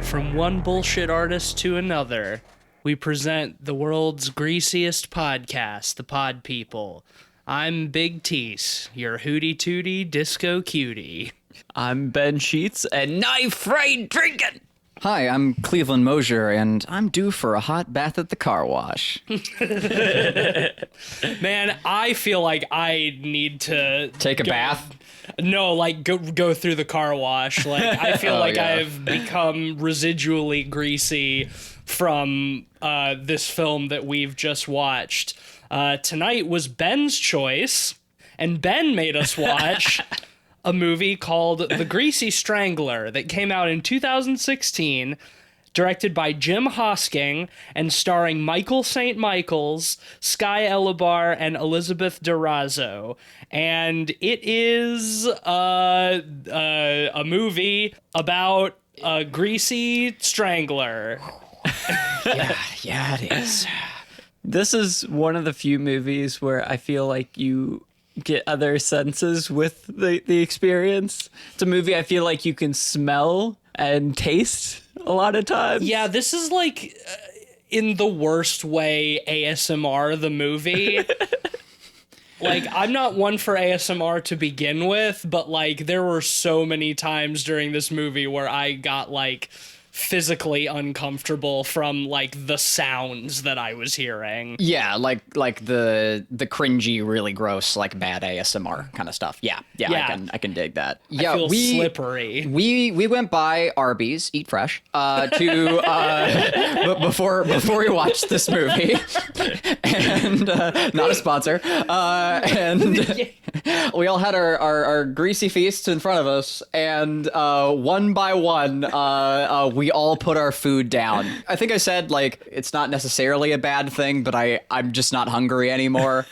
From one bullshit artist to another, we present the world's greasiest podcast, The Pod People. I'm Big Tease, your hootie tootie disco cutie. I'm Ben Sheets, and knife fried drinking. Hi, I'm Cleveland Mosier, and I'm due for a hot bath at the car wash. Man, I feel like I need to Take a bath? No, like go through the car wash. Like I feel like yeah. I've become residually greasy from this film that we've just watched. Tonight was Ben's choice, and Ben made us watch a movie called The Greasy Strangler that came out in 2016, directed by Jim Hosking and starring Michael St. Michaels, Sky Elabar, and Elizabeth Durazo. And it is a movie about a greasy strangler. Yeah, it is. This is one of the few movies where I feel like you get other senses with the experience. It's a movie I feel like you can smell and taste a lot of times. Yeah, this is like, in the worst way, ASMR the movie. Like, I'm not one for ASMR to begin with, but, like, there were so many times during this movie where I got, like, physically uncomfortable from, like, the sounds that I was hearing. Yeah, like the cringy, really gross, like bad ASMR kind of stuff. Yeah. I can dig that. Yeah, I feel slippery. We went by Arby's, Eat Fresh, before we watched this movie, and not a sponsor. And we all had our greasy feasts in front of us, and one by one, we all put our food down. I think I said, like, it's not necessarily a bad thing, but I'm just not hungry anymore.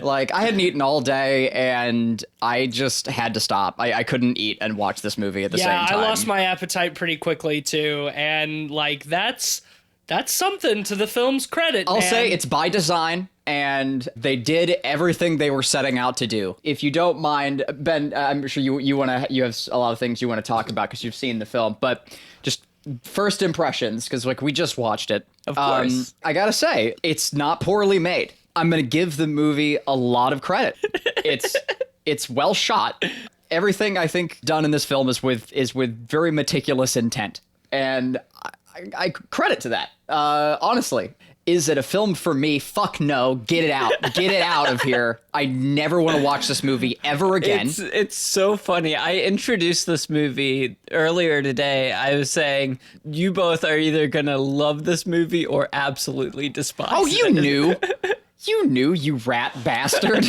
Like, I hadn't eaten all day, and I just had to stop. I couldn't eat and watch this movie at the same time. Yeah, I lost my appetite pretty quickly, too, and, like, that's something to the film's credit, I'll man. say it's by design, and they did everything they were setting out to do. If you don't mind, Ben, I'm sure you have a lot of things you want to talk about because you've seen the film, but just first impressions, because like we just watched it. Of course. I gotta say, it's not poorly made. I'm gonna give the movie a lot of credit. It's well shot. Everything I think done in this film is with very meticulous intent, and I credit to that. Honestly, is it a film for me? Fuck no. Get it out. Get it out of here. I never want to watch this movie ever again. It's so funny. I introduced this movie earlier today. I was saying, you both are either going to love this movie or absolutely despise it. Oh, you knew. You knew, you rat bastard.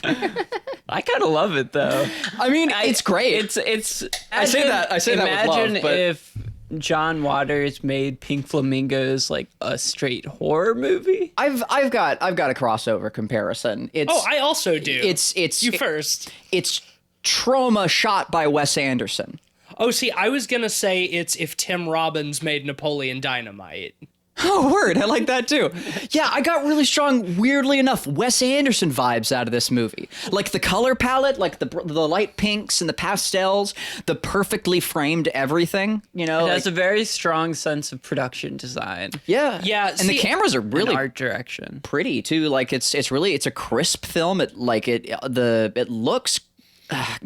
I kind of love it, though. I mean, it's great. It's. I say that with love, Imagine but if John Waters made Pink Flamingos like a straight horror movie. I've got a crossover comparison. I also do. It's you first. It's Trauma shot by Wes Anderson. Oh, see, I was gonna say it's if Tim Robbins made Napoleon Dynamite. Oh, word. I like that too. Yeah, I got really strong, weirdly enough, Wes Anderson vibes out of this movie. Like the color palette, like the light pinks and the pastels, the perfectly framed everything, you know? It has a very strong sense of production design. Yeah. Yeah, And the cameras are really And art direction. pretty too. Like it's a crisp film. It looks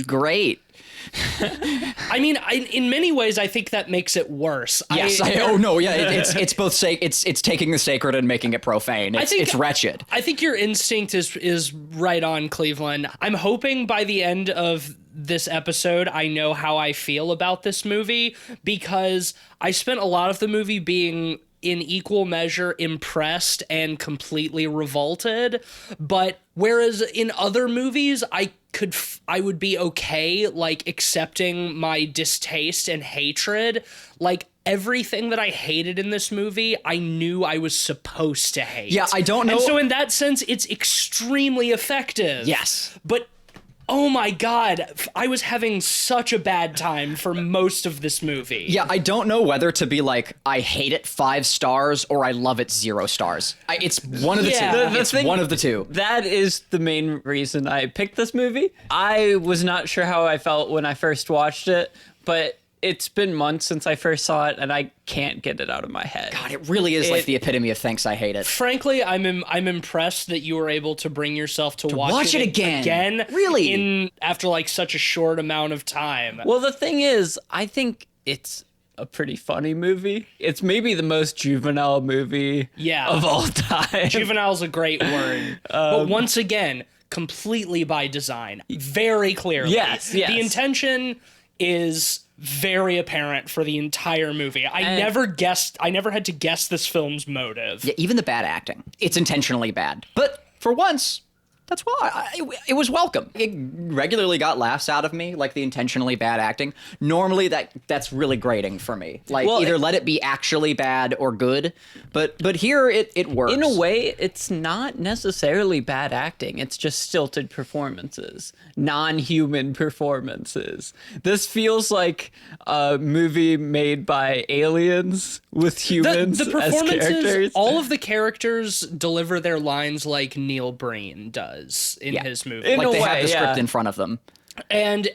great. I mean, in many ways, I think that makes it worse. Yes. It's both it's taking the sacred and making it profane. It's wretched. I think your instinct is right on, Cleveland. I'm hoping by the end of this episode, I know how I feel about this movie, because I spent a lot of the movie being in equal measure impressed and completely revolted. But whereas in other movies, I would be okay, like, accepting my distaste and hatred. Like, everything that I hated in this movie, I knew I was supposed to hate. Yeah, I don't know. And so in that sense, it's extremely effective. Yes. But oh my God, I was having such a bad time for most of this movie. Yeah, I don't know whether to be like, I hate it 5 stars or I love it 0 stars. It's one of the two. It's one of the two. That is the main reason I picked this movie. I was not sure how I felt when I first watched it, but it's been months since I first saw it, and I can't get it out of my head. God, it really is like the epitome of thanks, I hate it. Frankly, I'm impressed that you were able to bring yourself to watch it again. Really? After like such a short amount of time. Well, the thing is, I think it's a pretty funny movie. It's maybe the most juvenile movie of all time. Juvenile's a great word. But once again, completely by design. Very clearly. Yes. The intention is very apparent for the entire movie. I never had to guess this film's motive. Yeah, even the bad acting. It's intentionally bad. But for once, that's why it was welcome. It regularly got laughs out of me, like the intentionally bad acting. Normally, that's really grating for me. Like, either let it be actually bad or good. But here, it works. In a way, it's not necessarily bad acting. It's just stilted performances. Non-human performances. This feels like a movie made by aliens with humans The as performances, characters. all of the characters deliver their lines like Neil Breen does in his movie. In like a they way, have the script in front of them. And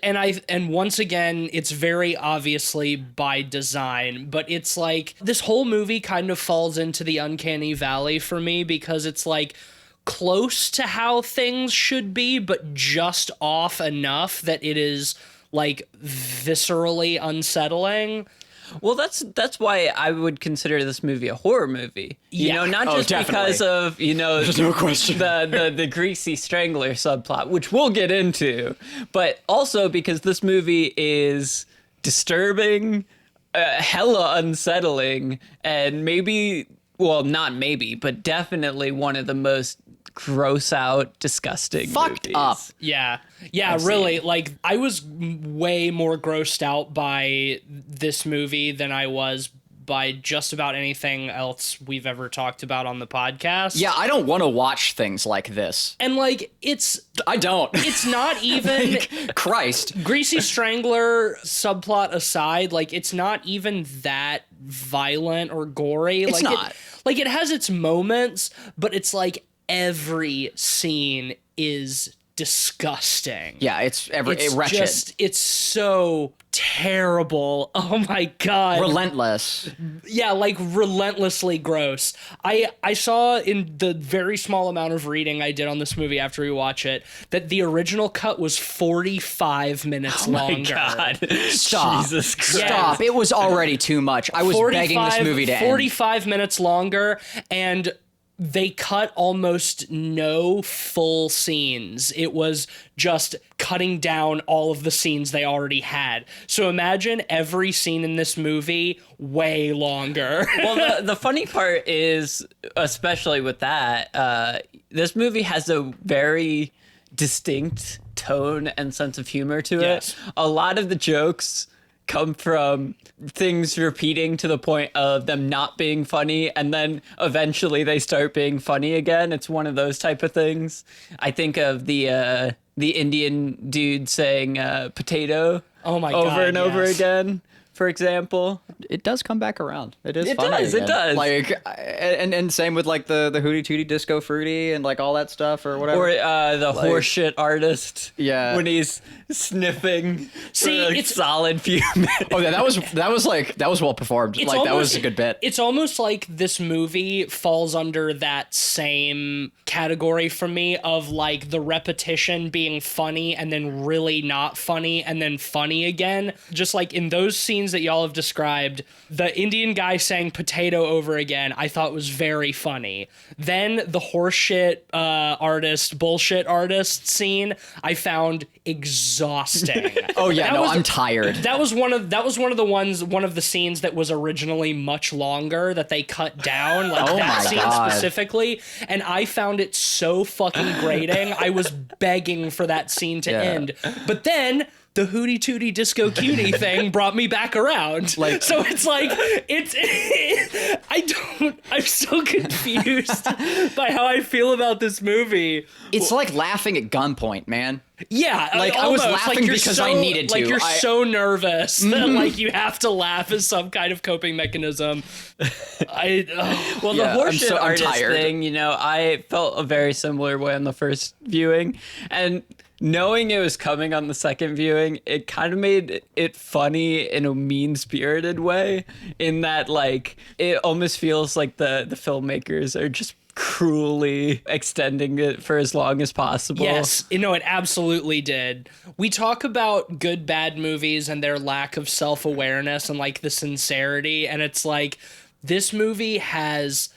once again, it's very obviously by design, but it's like this whole movie kind of falls into the uncanny valley for me because it's like close to how things should be, but just off enough that it is like viscerally unsettling. Well, that's why I would consider this movie a horror movie. You know, not just because of, There's no question. the Greasy Strangler subplot, which we'll get into, but also because this movie is disturbing, hella unsettling, and not maybe, but definitely one of the most gross out, disgusting Fucked movies. up. Yeah, really. Like, I was way more grossed out by this movie than I was by just about anything else we've ever talked about on the podcast. Yeah, I don't want to watch things like this. And, like, I don't. it's not even... Christ. Greasy Strangler subplot aside, like, it's not even that violent or gory. It's not. It has its moments, but it's like every scene is disgusting. Yeah, it's It's wretched. it's so terrible. Oh my god. Relentless. Yeah, like relentlessly gross. I saw in the very small amount of reading I did on this movie after we watch it that the original cut was 45 minutes longer. God. Stop. Jesus Christ. Stop. It was already too much. I was begging this movie to end. 45 minutes longer, and they cut almost no full scenes. It was just cutting down all of the scenes they already had. So imagine every scene in this movie way longer. Well, the funny part is, especially with that, this movie has a very distinct tone and sense of humor to it. Yes. A lot of the jokes come from things repeating to the point of them not being funny, and then eventually they start being funny again. It's one of those type of things. I think of the Indian dude saying potato Oh my over God, and over yes. again, for example. It does come back around. It is It funny does, it again. does. Like, and same with like the Hootie Tootie Disco Fruity and like all that stuff or whatever. Or the horseshit artist. Yeah. When he's sniffing See, for a it's- solid few minutes. Oh yeah, that was well performed. It's Like that was almost- a good bit. It's almost like this movie falls under that same category for me of like the repetition being funny and then really not funny and then funny again. Just like in those scenes that y'all have described, the Indian guy saying potato over again, I thought was very funny. Then the horseshit bullshit artist scene, I found exhausting. Oh yeah, That no, was- I'm tired. That was one of the scenes that was originally much longer that they cut down, like Oh that my scene God. specifically, and I found it so fucking grating. I was begging for that scene to Yeah. end, but then the Hootie Tootie Disco Cutie thing brought me back around. Like- so it's like I'm so confused by how I feel about this movie. It's like laughing at gunpoint, man. Yeah, Like, I was almost. laughing you're because I needed to. Like you're I- so nervous that like you have to laugh as some kind of coping mechanism. Well, Yeah, the horseshit I'm artist tired. thing, I felt a very similar way on the first viewing. And knowing it was coming on the second viewing, it kind of made it funny in a mean-spirited way, in that like it almost feels like the filmmakers are just cruelly extending it for as long as possible. Yes, it absolutely did. We talk about good, bad movies and their lack of self-awareness and like the sincerity, and it's like this movie has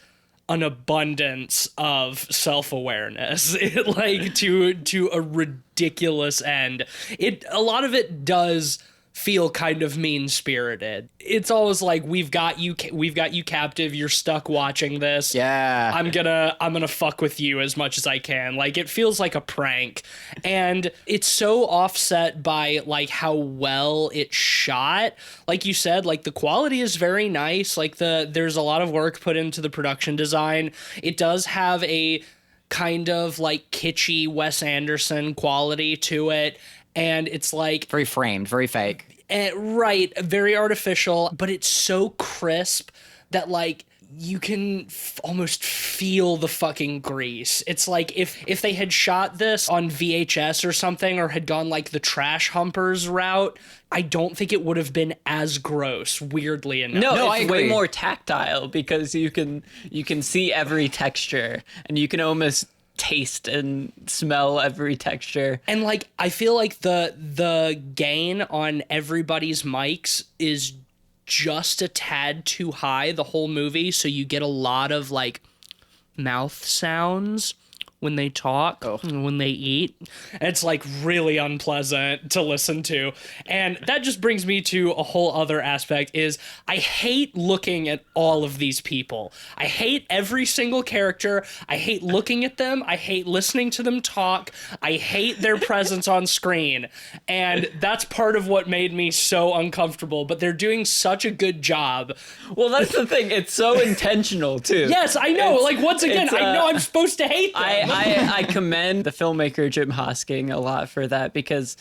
an abundance of self-awareness, like to a ridiculous end. A lot of it does feel kind of mean-spirited. It's always like, we've got you captive, you're stuck watching this. Yeah. I'm gonna fuck with you as much as I can. Like, it feels like a prank. And it's so offset by like how well it's shot. Like you said, like the quality is very nice. Like there's a lot of work put into the production design. It does have a kind of like kitschy Wes Anderson quality to it. And it's like Very framed, very fake. right, very artificial, but it's so crisp that like you can almost feel the fucking grease. It's like if they had shot this on VHS or something, or had gone like the trash humpers route, I don't think it would have been as gross, weirdly enough. No, I it's way agree. more tactile because you can see every texture, and you can almost taste and smell every texture. And like I feel like the gain on everybody's mics is just a tad too high the whole movie, so you get a lot of like mouth sounds when they talk, and when they eat. It's like really unpleasant to listen to. And that just brings me to a whole other aspect, is I hate looking at all of these people. I hate every single character. I hate looking at them. I hate listening to them talk. I hate their presence on screen. And that's part of what made me so uncomfortable, but they're doing such a good job. Well, that's the thing. It's so intentional too. Yes, I know. Like, once again, I know I'm supposed to hate them. I commend the filmmaker Jim Hosking a lot for that, because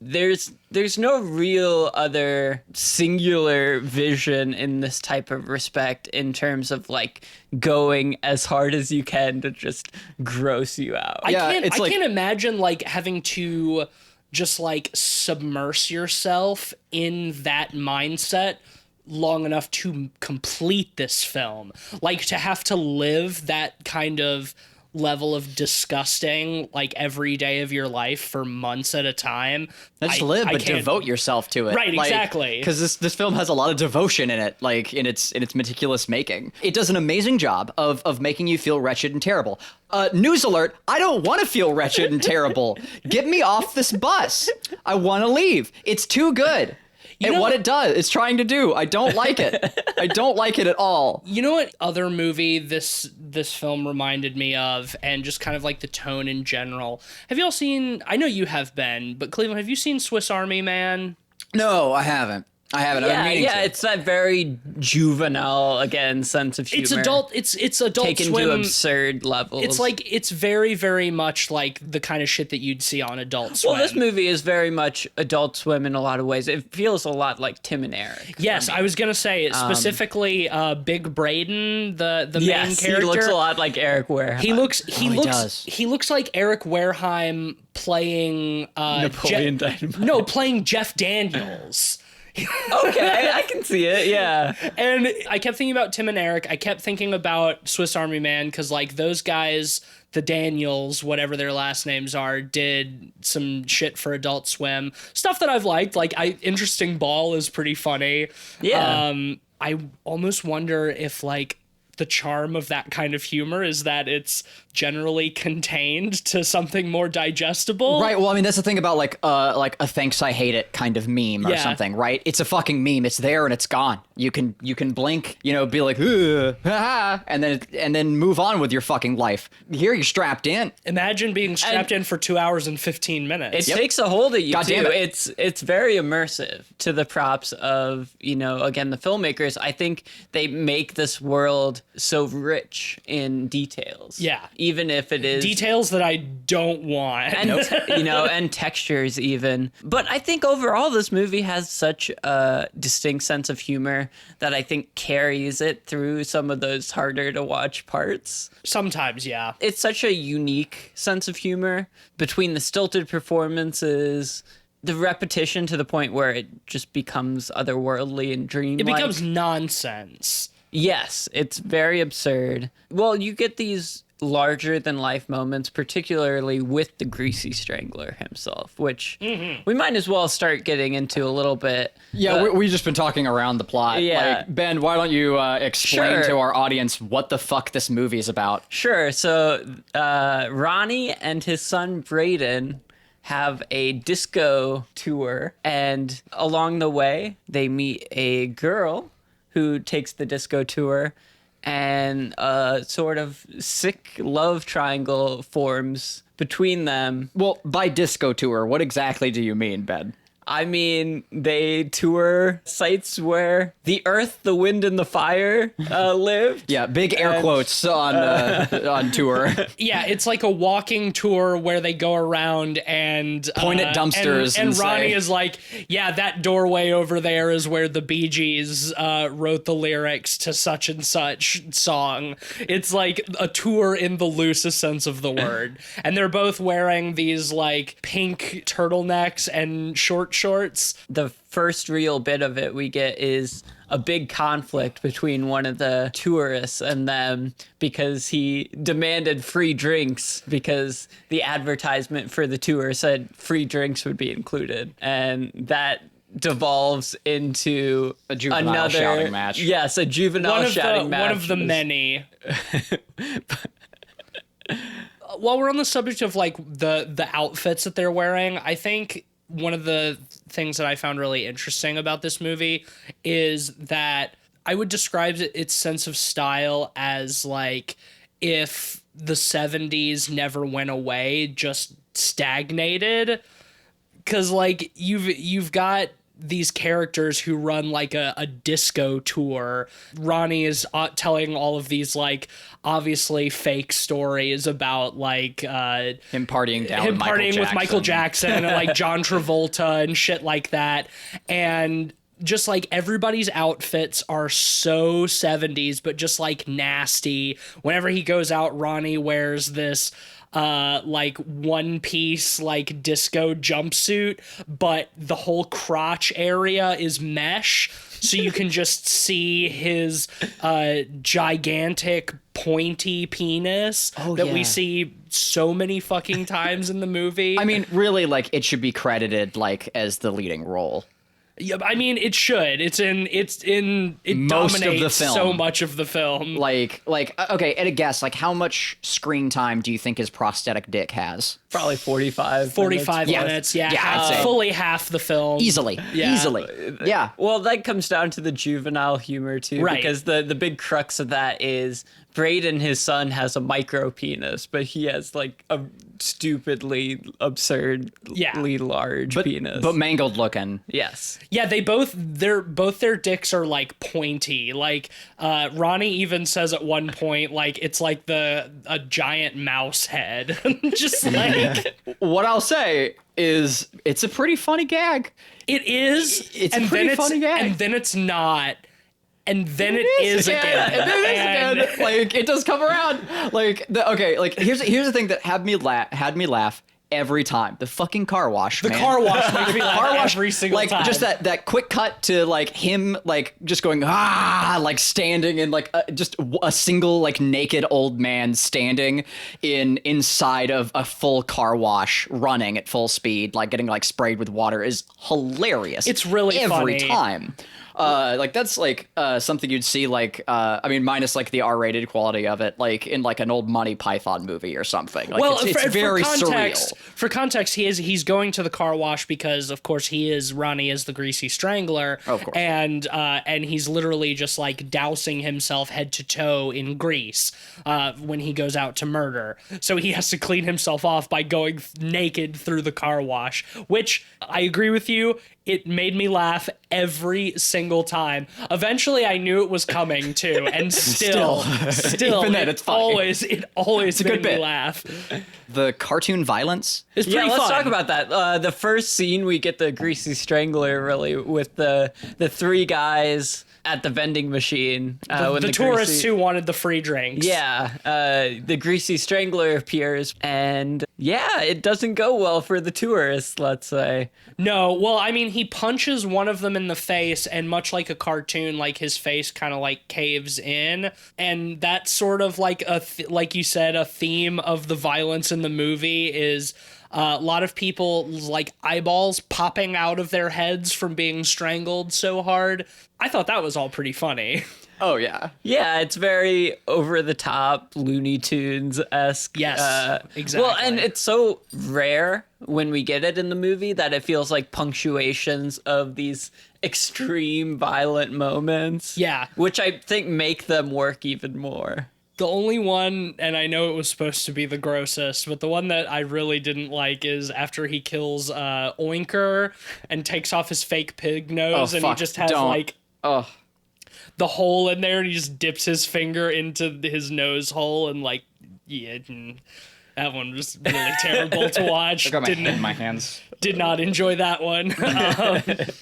there's no real other singular vision in this type of respect, in terms of like going as hard as you can to just gross you out. I it's like- can't imagine like having to just like submerge yourself in that mindset long enough to complete this film. Like, to have to live that kind of level of disgusting like every day of your life for months at a time. Not just live, but can't- devote yourself to it. Right, exactly. Because this film has a lot of devotion in it, like in its meticulous making. It does an amazing job of making you feel wretched and terrible. News alert, I don't want to feel wretched and terrible. Get me off this bus. I want to leave. It's too good. And know- what it does, it's trying to do. I don't like it. I don't like it at all. You know what other movie this film reminded me of, and just kind of like the tone in general? Have you all seen, I know you have, Ben, but Cleveland, have you seen Swiss Army Man? No, I haven't. I've been meaning to. It's that very juvenile, again, sense of humor. It's adult taken swim. to absurd levels. It's like, it's very, very much like the kind of shit that you'd see on Adult Swim. Well, this movie is very much Adult Swim in a lot of ways. It feels a lot like Tim and Eric. Yes, I was gonna say it specifically. Big Braden, the main Yes, character, he looks a lot like Eric Warehouse. He looks like Eric Wareheim playing Napoleon Dynamite. No, playing Jeff Daniels. Okay, I can see it, yeah. And I kept thinking about Tim and Eric. I kept thinking about Swiss Army Man, because like those guys, the Daniels, whatever their last names are, did some shit for Adult Swim. Stuff that I've liked. Like, Interesting Ball is pretty funny. Yeah. I almost wonder if like the charm of that kind of humor is that it's generally contained to something more digestible. Right. Well, I mean, that's the thing about like a thanks I hate it kind of meme or Yeah. something, right? It's a fucking meme. It's there and it's gone. You can blink, be like, "Ugh, ha," and then move on with your fucking life. Here you're strapped in. Imagine being strapped in for 2 hours and 15 minutes. It takes a hold of you, God too. damn it. It's very immersive, to the props of, again, the filmmakers. I think they make this world so rich in details. Yeah. Even if it is Details that I don't want. and and textures even. But I think overall this movie has such a distinct sense of humor that I think carries it through some of those harder to watch parts. Sometimes, yeah. It's such a unique sense of humor between the stilted performances, the repetition to the point where it just becomes otherworldly and dreamlike. It becomes nonsense. Yes, it's very absurd. Well, you get these larger than life moments, particularly with the Greasy Strangler himself, which we might as well start getting into a little bit. Yeah, we've just been talking around the plot. Yeah. Like, Ben, why don't you explain Sure. to our audience what the fuck this movie is about? Sure. So Ronnie and his son Braden have a disco tour, and along the way they meet a girl who takes the disco tour, and a sort of sick love triangle forms between them. Well, by disco tour, what exactly do you mean, Ben? I mean, they tour sites where the earth, the wind, and the fire lived. Yeah, big air quotes on tour. Yeah, it's like a walking tour where they go around and Point at dumpsters And and Ronnie say- is like, yeah, that doorway over there is where the Bee Gees wrote the lyrics to such and such song. It's like a tour in the loosest sense of the word. And they're both wearing these like pink turtlenecks and short shorts. The first real bit of it we get is a big conflict between one of the tourists and them because he demanded free drinks because the advertisement for the tour said free drinks would be included. And that devolves into A juvenile another shouting match. Yes, a juvenile shouting match. One of the many. While we're on the subject of like the outfits that they're wearing, I think one of the things that I found really interesting about this movie is that I would describe its sense of style as like if the 70s never went away, just stagnated. 'Cause like you've got these characters who run like a disco tour. Ronnie is telling all of these like obviously fake stories about like Him partying down him with Michael partying with Michael Jackson. Jackson and like John Travolta and shit like that. And just like everybody's outfits are so 70s, but just like nasty. Whenever he goes out, Ronnie wears this like one piece like disco jumpsuit, but the whole crotch area is mesh, so you can just see his gigantic pointy penis that we yeah. see so many fucking times in the movie. I mean, really, like, it should be credited, like, as the leading role. Yeah, I mean, it should. It Most of the dominates film. so much of the film. Like, okay, at a guess, like, how much screen time do you think his prosthetic dick has? Probably 45 45 Yeah. minutes, Yeah, I'd say. fully half the film. Easily. Yeah. Easily. Yeah. Well, that comes down to the juvenile humor too, Right. because the big crux of that is Braden, his son, has a micro penis, but he has like a stupidly, absurdly large penis. But mangled looking. yes, Yeah, both their dicks are like pointy. Like Ronnie even says at one point, like it's like a giant mouse head. Just like What I'll say is it's a pretty funny gag. it is. It's a and pretty then funny gag. And then it's not. And then it is again. again. And it is And- again. Like, it does come around. Like, here's the thing that had me laugh every time. The fucking car wash, The man. car wash makes me laugh Car wash, every single like, time. just that quick cut to, like, him, like, just going, like, standing in, like, just a single, like, naked old man standing inside of a full car wash, running at full speed, like, getting, like, sprayed with water is hilarious. It's really every funny. time. Like, that's, like, something you'd see, like, I mean, minus, like, the R-rated quality of it, like, in, like, an old Monty Python movie or something. Like, Well, it's very surreal. For context, he's going to the car wash because, of course, Ronnie is the Greasy Strangler, Of course. and he's literally just like dousing himself head to toe in grease when he goes out to murder. So he has to clean himself off by going naked through the car wash, which I agree with you. It made me laugh every single single time. Eventually, I knew it was coming too, and still, Even then, it's funny. it always a good made me bit. laugh. The cartoon violence. It's Yeah, pretty let's fun. talk about that. The first scene, we get the Greasy Strangler, really, with the three guys at the vending machine. When The tourists Greasy- who wanted the free drinks. Yeah, the Greasy Strangler appears, and yeah, it doesn't go well for the tourists, let's say. No, well, I mean, he punches one of them in the face, and much like a cartoon, like his face kind of like caves in, and that's sort of like like you said, a theme of the violence in the movie is a lot of people like eyeballs popping out of their heads from being strangled so hard. I thought that was all pretty funny. Oh yeah. Yeah, it's very over the top, Looney Tunes-esque. Yes, exactly. Well, and it's so rare when we get it in the movie that it feels like punctuations of these extreme violent moments. Yeah. Which I think make them work even more. The only one, and I know it was supposed to be the grossest, but the one that I really didn't like is after he kills Oinker and takes off his fake pig nose, and he fuck, just has don't. like Oh. the hole in there, and he just dips his finger into his nose hole, and like, yeah, that one was really terrible to watch. I got my head in my hands. Did not enjoy that one. The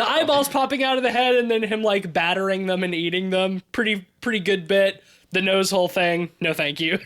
eyeballs popping out of the head, and then him like battering them and eating them. Pretty good bit. The nose hole thing, no thank you.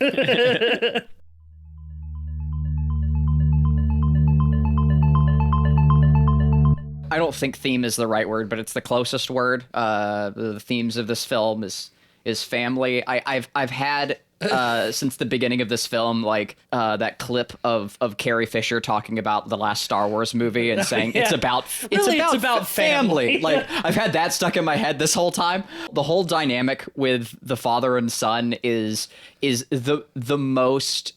I don't think theme is the right word, but it's the closest word. The themes of this film is family. I've had since the beginning of this film, like that clip of Carrie Fisher talking about the last Star Wars movie and saying Yeah. it's about family. Like I've had that stuck in my head this whole time. The whole dynamic with the father and son is the most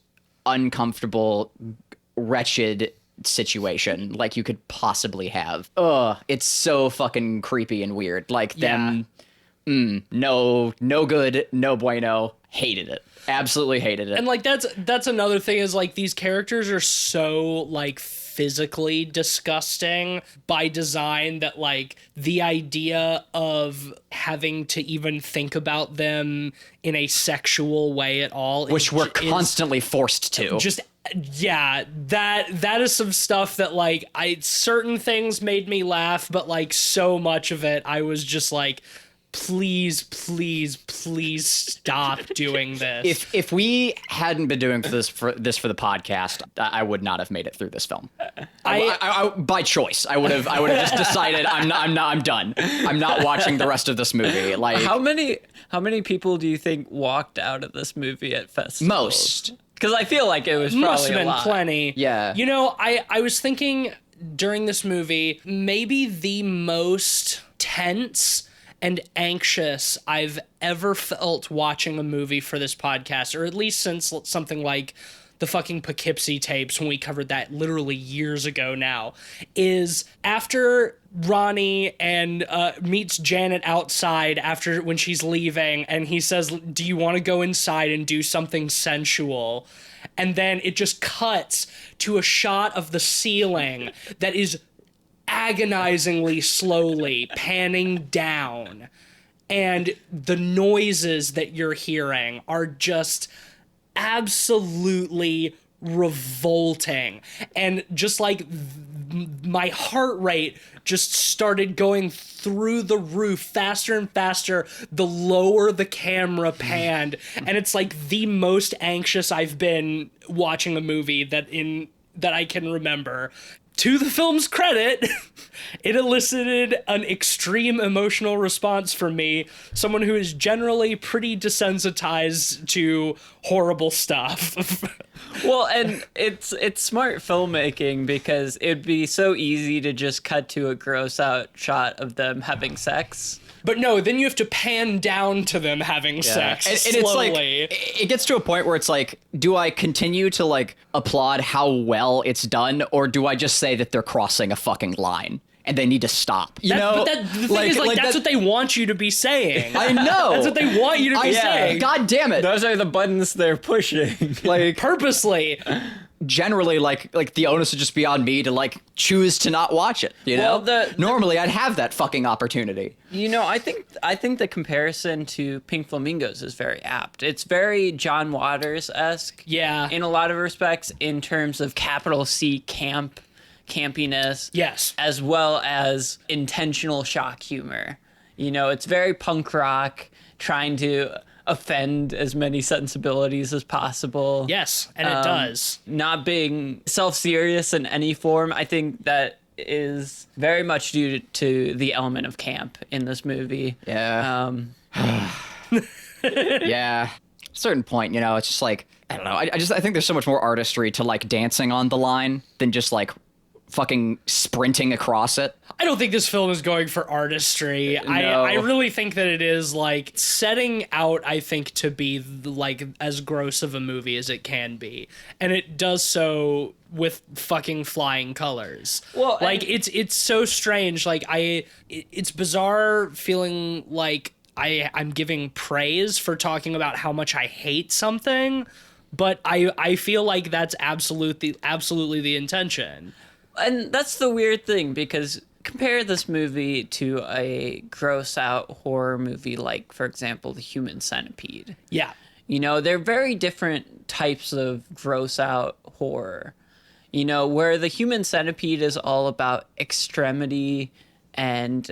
uncomfortable, wretched situation like you could possibly have. Ugh, it's so fucking creepy and weird. Like them, no good, no bueno. Hated it. Absolutely hated it. And like that's another thing is like these characters are so like physically disgusting by design that like the idea of having to even think about them in a sexual way at all, which we're constantly forced to. just yeah, that is some stuff that like certain things made me laugh, but like so much of it I was just like, please stop doing this. If we hadn't been doing this for the podcast, I would not have made it through this film. I by choice, I would have just decided I'm done. I'm not watching the rest of this movie. Like How many people do you think walked out of this movie at festivals? most. Because I feel like it was probably Must have a been lot. plenty. Yeah. You know, I was thinking during this movie, maybe the most tense and anxious I've ever felt watching a movie for this podcast, or at least since something like the fucking Poughkeepsie tapes when we covered that literally years ago now, is after Ronnie and meets Janet outside when she's leaving, and he says, do you want to go inside and do something sensual? And then it just cuts to a shot of the ceiling that is agonizingly slowly panning down, and the noises that you're hearing are just absolutely revolting, and just like my heart rate just started going through the roof faster and faster the lower the camera panned, and it's like the most anxious I've been watching a movie that I can remember. To the film's credit, it elicited an extreme emotional response from me, someone who is generally pretty desensitized to horrible stuff. Well, and it's smart filmmaking because it'd be so easy to just cut to a gross out shot of them having sex. But no, then you have to pan down to them having sex And slowly. it's like it gets to a point where it's like, do I continue to like applaud how well it's done, or do I just say that they're crossing a fucking line and they need to stop? You know, But the thing is, like that's what they want you to be saying. I know. That's what they want you to be saying. God damn it! Those are the buttons they're pushing. Like Purposely. generally like the onus would just be on me to like choose to not watch it, you know? Normally I'd have that fucking opportunity. You know, I think the comparison to Pink Flamingos is very apt. It's very John Waters-esque. Yeah. In a lot of respects, in terms of capital C campiness. Yes. As well as intentional shock humor. You know, it's very punk rock, trying to offend as many sensibilities as possible. Yes, and it does. Not being self-serious in any form. I think that is very much due to the element of camp in this movie. Yeah. Yeah. Certain point, you know, it's just like, I don't know. I think there's so much more artistry to like dancing on the line than just like fucking sprinting across it. I don't think this film is going for artistry. I really think that it is like setting out, I think, to be like as gross of a movie as it can be. And it does so with fucking flying colors. Well, like it's so strange. Like it's bizarre feeling like I'm giving praise for talking about how much I hate something, but I feel like that's absolutely the intention. And that's the weird thing, because compare this movie to a gross out horror movie like, for example, The Human Centipede. Yeah. You know, they're very different types of gross out horror. You know, where The Human Centipede is all about extremity and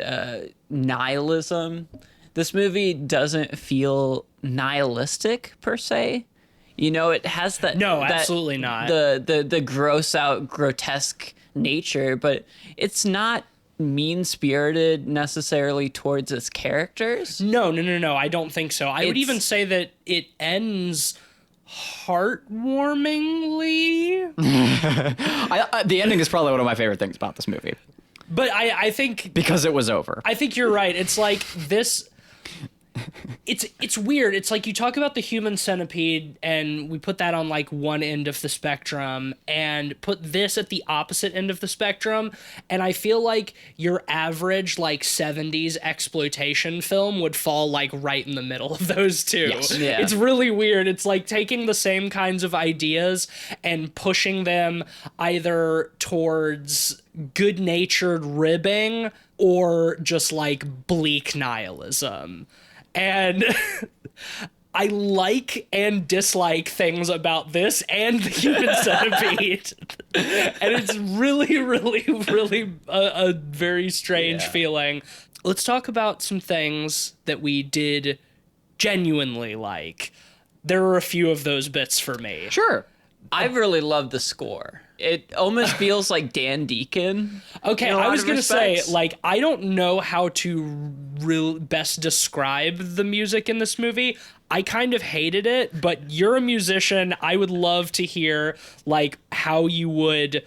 nihilism. This movie doesn't feel nihilistic per se. You know, it has that. No, absolutely not. The gross out, grotesque nature, but it's not mean-spirited necessarily towards its characters. No, I don't think so. I would even say that it ends heartwarmingly. The ending is probably one of my favorite things about this movie. But I think... Because it was over. I think you're right. It's like this... It's weird. It's like you talk about The Human Centipede and we put that on like one end of the spectrum and put this at the opposite end of the spectrum, and I feel like your average like 70s exploitation film would fall like right in the middle of those two. Yes. Yeah. It's really weird. It's like taking the same kinds of ideas and pushing them either towards good-natured ribbing or just like bleak nihilism. And I like and dislike things about this and The Human Centipede. And it's really, really, really a very strange feeling. Let's talk about some things that we did genuinely like. There were a few of those bits for me. Sure. I really love the score. It almost feels like Dan Deacon. Okay, I was going to say, like, I don't know how to best describe the music in this movie. I kind of hated it, but you're a musician. I would love to hear, like, how you would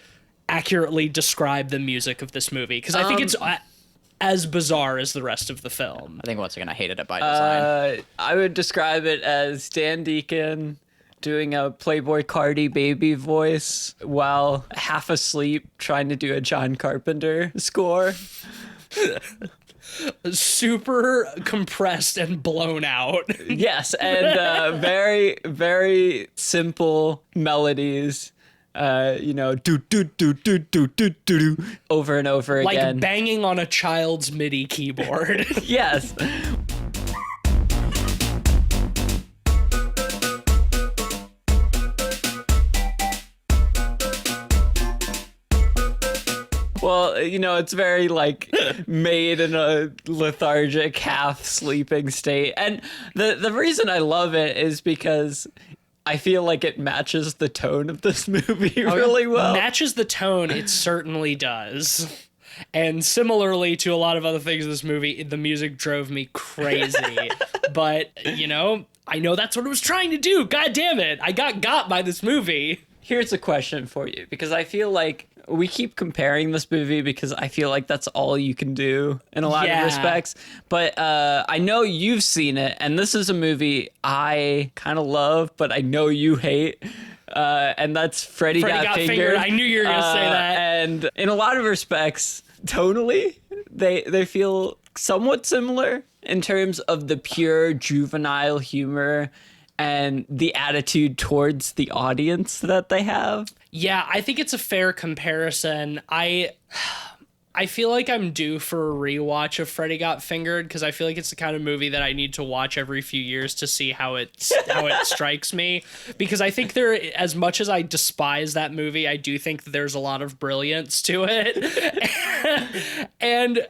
accurately describe the music of this movie, because I think it's as bizarre as the rest of the film. I think once again I hated it by design. I would describe it as Dan Deacon doing a Playboy Cardi baby voice while half asleep trying to do a John Carpenter score. Super compressed and blown out. Yes, and very, very simple melodies. You know, do do do do do do do over and over again. Like banging on a child's MIDI keyboard. Yes. Well, you know, it's very, like, made in a lethargic, half-sleeping state. And the reason I love it is because I feel like it matches the tone of this movie really well. Matches the tone, it certainly does. And similarly to a lot of other things in this movie, the music drove me crazy. But, you know, I know that's what it was trying to do. God damn it. I got by this movie. Here's a question for you, because I feel like we keep comparing this movie because I feel like that's all you can do in a lot of respects. But I know you've seen it, and this is a movie I kind of love, but I know you hate. And that's Freddy Got Fingered. I knew you were going to say that. And in a lot of respects, tonally, they feel somewhat similar in terms of the pure juvenile humor and the attitude towards the audience that they have. Yeah, I think it's a fair comparison. I feel like I'm due for a rewatch of Freddy Got Fingered because I feel like it's the kind of movie that I need to watch every few years to see how it strikes me. Because I think as much as I despise that movie, I do think that there's a lot of brilliance to it. And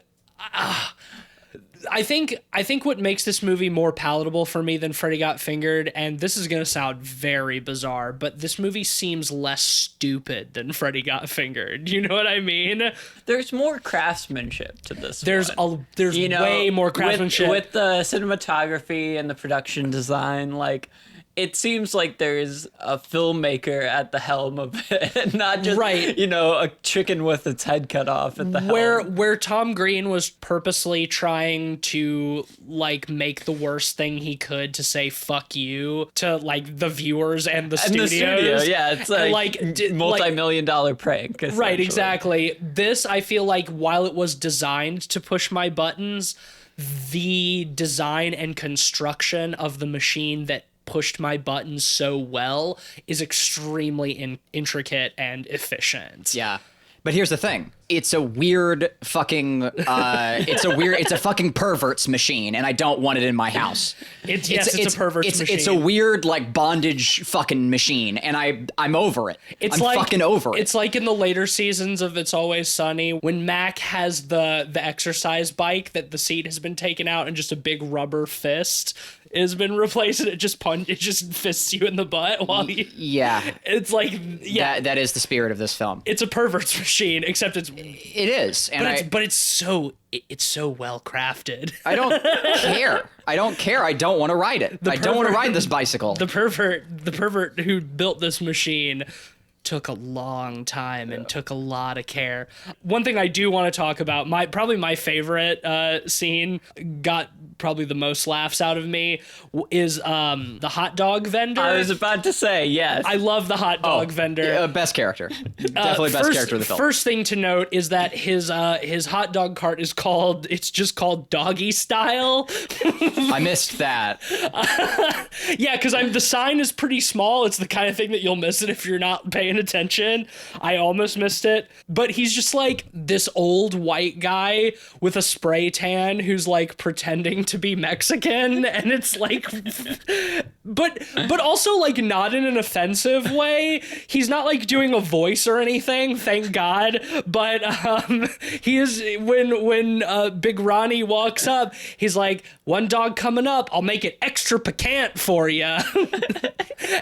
I think what makes this movie more palatable for me than Freddy Got Fingered, and this is going to sound very bizarre, but this movie seems less stupid than Freddy Got Fingered. You know what I mean? There's more craftsmanship to this. There's one. Way more craftsmanship with the cinematography and the production design. Like, it seems like there's a filmmaker at the helm of it, not just a chicken with its head cut off at the helm. Where Tom Green was purposely trying to like make the worst thing he could to say fuck you to like the viewers and the studios. The studio, yeah, it's like multi-million-dollar prank. Right, exactly. This, I feel like, while it was designed to push my buttons, the design and construction of the machine that pushed my buttons so well is extremely intricate and efficient. Yeah. But here's the thing. It's a weird fucking it's a fucking pervert's machine, and I don't want it in my house. It's a pervert's machine. It's a weird like bondage fucking machine, and I'm over it. I'm fucking over it. It's like in the later seasons of It's Always Sunny when Mac has the exercise bike that the seat has been taken out and just a big rubber fist has been replaced, and it just fists you in the butt while you... Yeah. It's like, yeah. That is the spirit of this film. It's a pervert's machine, except it is. But it's so well crafted. I don't care. I don't want to ride it. I don't want to ride this bicycle. The pervert who built this machine took a long time and took a lot of care. One thing I do want to talk about, probably my favorite scene, got probably the most laughs out of me, is the hot dog vendor. I was about to say, yes. I love the hot dog vendor. Yeah, best character. Definitely best character of the film. First thing to note is that his hot dog cart is just called Doggy Style. I missed that. Yeah, because the sign is pretty small. It's the kind of thing that you'll miss it if you're not paying attention. I almost missed it. But he's just like this old white guy with a spray tan who's like pretending to be Mexican, and it's like but also like not in an offensive way. He's not like doing a voice or anything, thank God. But he is when Big Ronnie walks up, he's like, "One dog coming up, I'll make it extra piquant for you."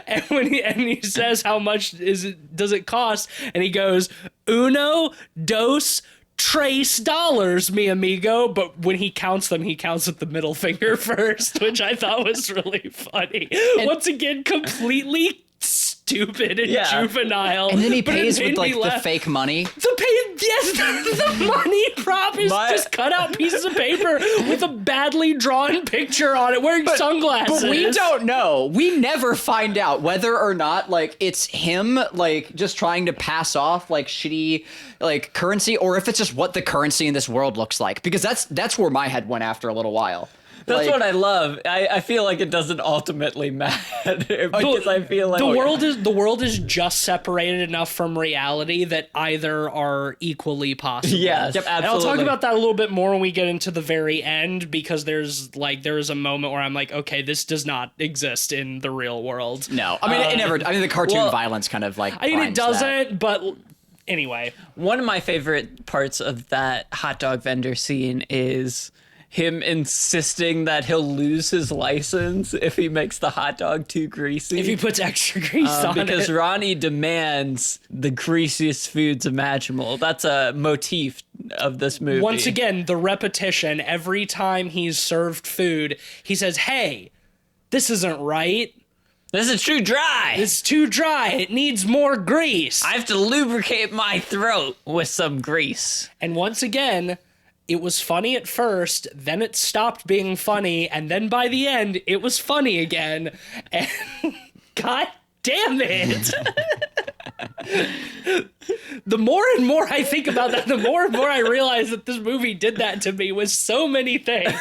and he says, "How much does it cost?" And he goes, "Uno, dos, tres dollars, mi amigo." But when he counts them, he counts with the middle finger first, which I thought was really funny. And once again, completely stupid and juvenile. And then he pays with like the fake money. The money prop is just cut out pieces of paper with a badly drawn picture on it wearing sunglasses. But we don't know. We never find out whether or not like it's him like just trying to pass off like shitty like currency, or if it's just what the currency in this world looks like. Because that's where my head went after a little while. That's what I love. I feel like it doesn't ultimately matter because I feel like the world is just separated enough from reality that either are equally possible. Yes, yep, absolutely. And I'll talk about that a little bit more when we get into the very end, because there is a moment where I'm like, okay, this does not exist in the real world. No, I mean it never. I mean the cartoon violence kind of like. I mean it doesn't, but. Anyway, one of my favorite parts of that hot dog vendor scene is him insisting that he'll lose his license if he makes the hot dog too greasy. If he puts extra grease on it. Because Ronnie demands the greasiest foods imaginable. That's a motif of this movie. Once again, the repetition. Every time he's served food, he says, "Hey, this isn't right. This is too dry. It's too dry. It needs more grease. I have to lubricate my throat with some grease." And once again, it was funny at first, then it stopped being funny, and then by the end, it was funny again. And God damn it. The more and more I think about that, the more and more I realize that this movie did that to me with so many things.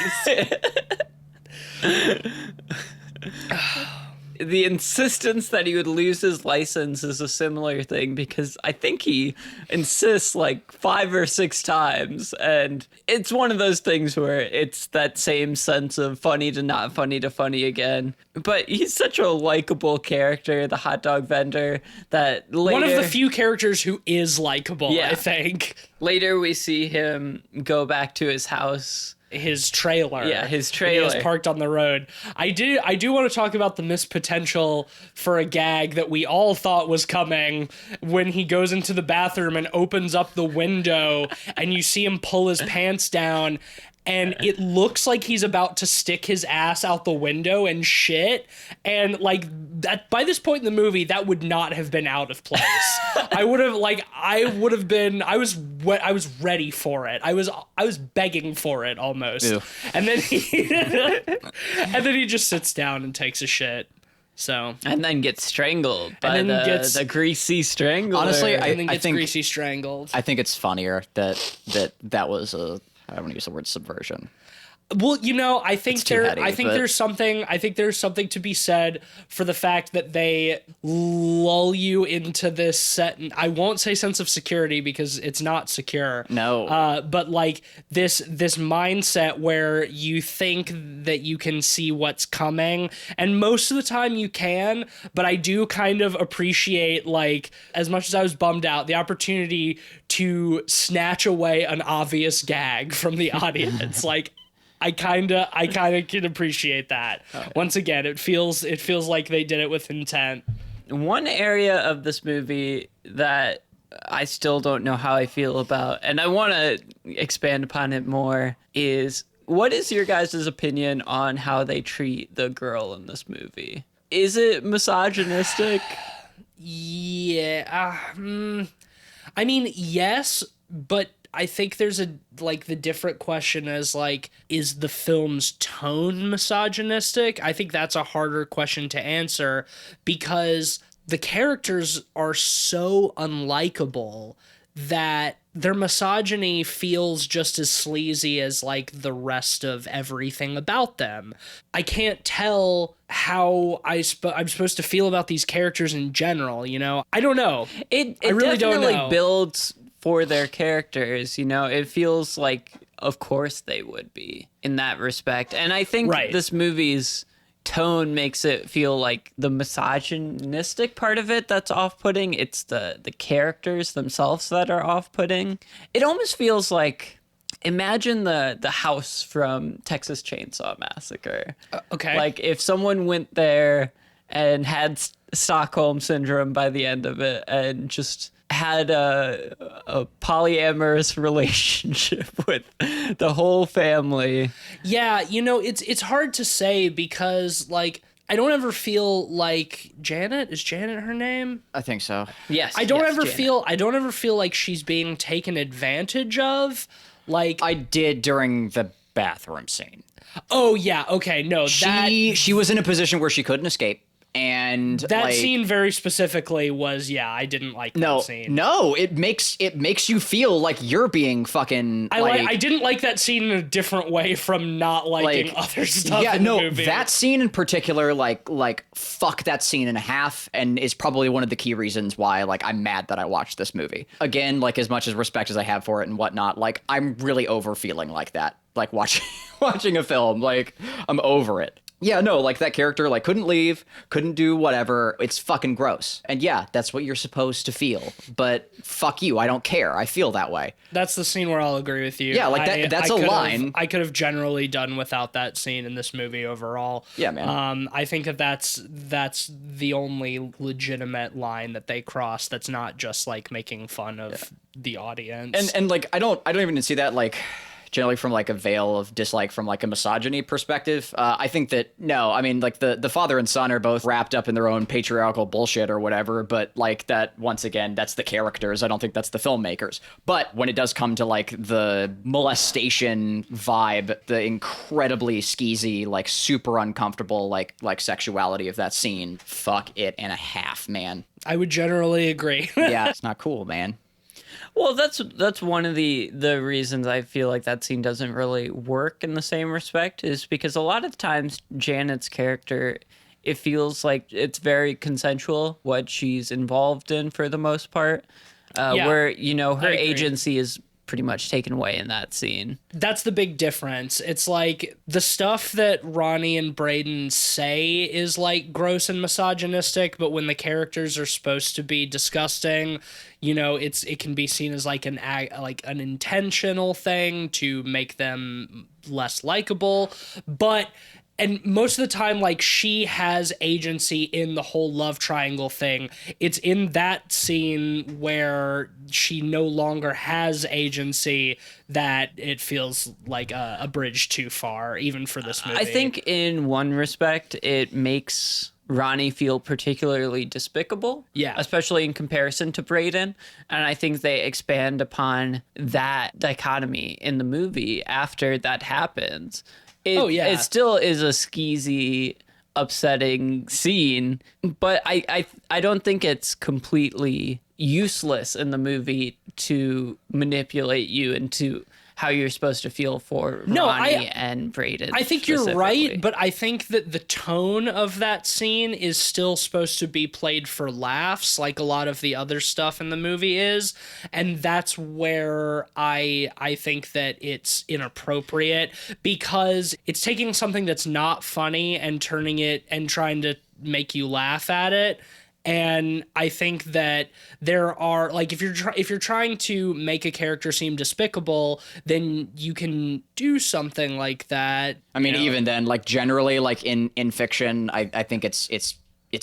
the insistence that he would lose his license is a similar thing, because I think he insists like 5 or 6 times, and it's one of those things where it's that same sense of funny to not funny to funny again. But he's such a likable character, the hot dog vendor, that later... One of the few characters who is likable, Yeah. I think. Later we see him go back to his house. His trailer. Yeah, his He trailer. is parked on the road. I do want to talk about the missed potential for a gag that we all thought was coming when he goes into the bathroom and opens up the window and you see him pull his pants down and it looks like he's about to stick his ass out the window and shit. And like that, by this point in the movie, that would not have been out of place. I was ready for it. I was begging for it almost. Ew. And then he just sits down and takes a shit. So And then gets strangled by then gets- the Greasy Strangler. Honestly, and then I gets think- Greasy strangled. I think it's funnier that was a, I don't want to use the word subversion. Well, you know, I think too heady, but- there's something to be said for the fact that they lull you into this set. I won't say sense of security because it's not secure. No. But like this mindset where you think that you can see what's coming, and most of the time you can. But I do kind of appreciate, like, as much as I was bummed out, the opportunity to snatch away an obvious gag from the audience. Like, I kind of can appreciate that. Once again, it feels like they did it with intent. One area of this movie that I still don't know how I feel about, and I want to expand upon it more, is what is your guys' opinion on how they treat the girl in this movie? Is it misogynistic? Yeah. I mean, yes, but I think there's the different question is like, is the film's tone misogynistic? I think that's a harder question to answer because the characters are so unlikable that their misogyny feels just as sleazy as like the rest of everything about them. I can't tell how I'm supposed to feel about these characters in general, you know? I don't know. It I really don't definitely know. builds for their characters, you know? It feels like, of course they would be in that respect. And I think Right. this movie's tone makes it feel like the misogynistic part of it that's off-putting. It's the characters themselves that are off-putting. It almost feels like, imagine the house from Texas Chainsaw Massacre. Okay. Like if someone went there and had Stockholm syndrome by the end of it and just had a polyamorous relationship with the whole family. Yeah, you know, it's hard to say because like I don't ever feel like Janet, is Janet her name? I think so. Yes. I don't yes, ever Janet. feel like she's being taken advantage of. Like I did during the bathroom scene. oh yeah, okay, no, She was in a position where she couldn't escape, and that like, scene very specifically was I didn't like that scene. No, it makes you feel like you're being fucking. I didn't like that scene in a different way from not liking other stuff. Yeah, in no, the movie. that scene in particular, like fuck that scene in a half, and is probably one of the key reasons why like I'm mad that I watched this movie. Again, like as much as respect as I have for it and whatnot, like I'm really over feeling like that. Like watching a film, like I'm over it. Yeah, no, like that character like couldn't leave, couldn't do whatever. It's fucking gross. And yeah, that's what you're supposed to feel. But fuck you, I don't care. I feel that way. That's the scene where I'll agree with you. Yeah, like that's a line. I could have generally done without that scene in this movie overall. Yeah, man. I think that's the only legitimate line that they cross. That's not just like making fun of the audience. And like I don't even see that like generally from like a veil of dislike from like a misogyny perspective. I think that no, I mean like the father and son are both wrapped up in their own patriarchal bullshit or whatever, but like that once again, that's the characters. I don't think that's the filmmakers. But when it does come to like the molestation vibe, the incredibly skeezy, like super uncomfortable, like sexuality of that scene, fuck it and a half, man. I would generally agree. Yeah, it's not cool, man. Well, that's one of the reasons I feel like that scene doesn't really work in the same respect is because a lot of times Janet's character it feels like it's very consensual what she's involved in for the most part. Yeah, where, you know, her I agree. agency is pretty much taken away in that scene. That's the big difference. It's like the stuff that Ronnie and Braden say is like gross and misogynistic, but when the characters are supposed to be disgusting, you know, it can be seen as like an intentional thing to make them less likable. And most of the time, like, she has agency in the whole love triangle thing. It's in that scene where she no longer has agency that it feels like a bridge too far, even for this movie. I think in one respect, it makes Ronnie feel particularly despicable. Yeah. Especially in comparison to Braden. And I think they expand upon that dichotomy in the movie after that happens. It still is a skeezy, upsetting scene, but I don't think it's completely useless in the movie to manipulate you into how you're supposed to feel for Ronnie and Braden. I think you're right, but I think that the tone of that scene is still supposed to be played for laughs, like a lot of the other stuff in the movie is, and that's where I think that it's inappropriate, because it's taking something that's not funny and turning it and trying to make you laugh at it. And I think that there are, like, if you're trying to make a character seem despicable, then you can do something like that. I mean, even then, like, generally, like, in fiction, I think it's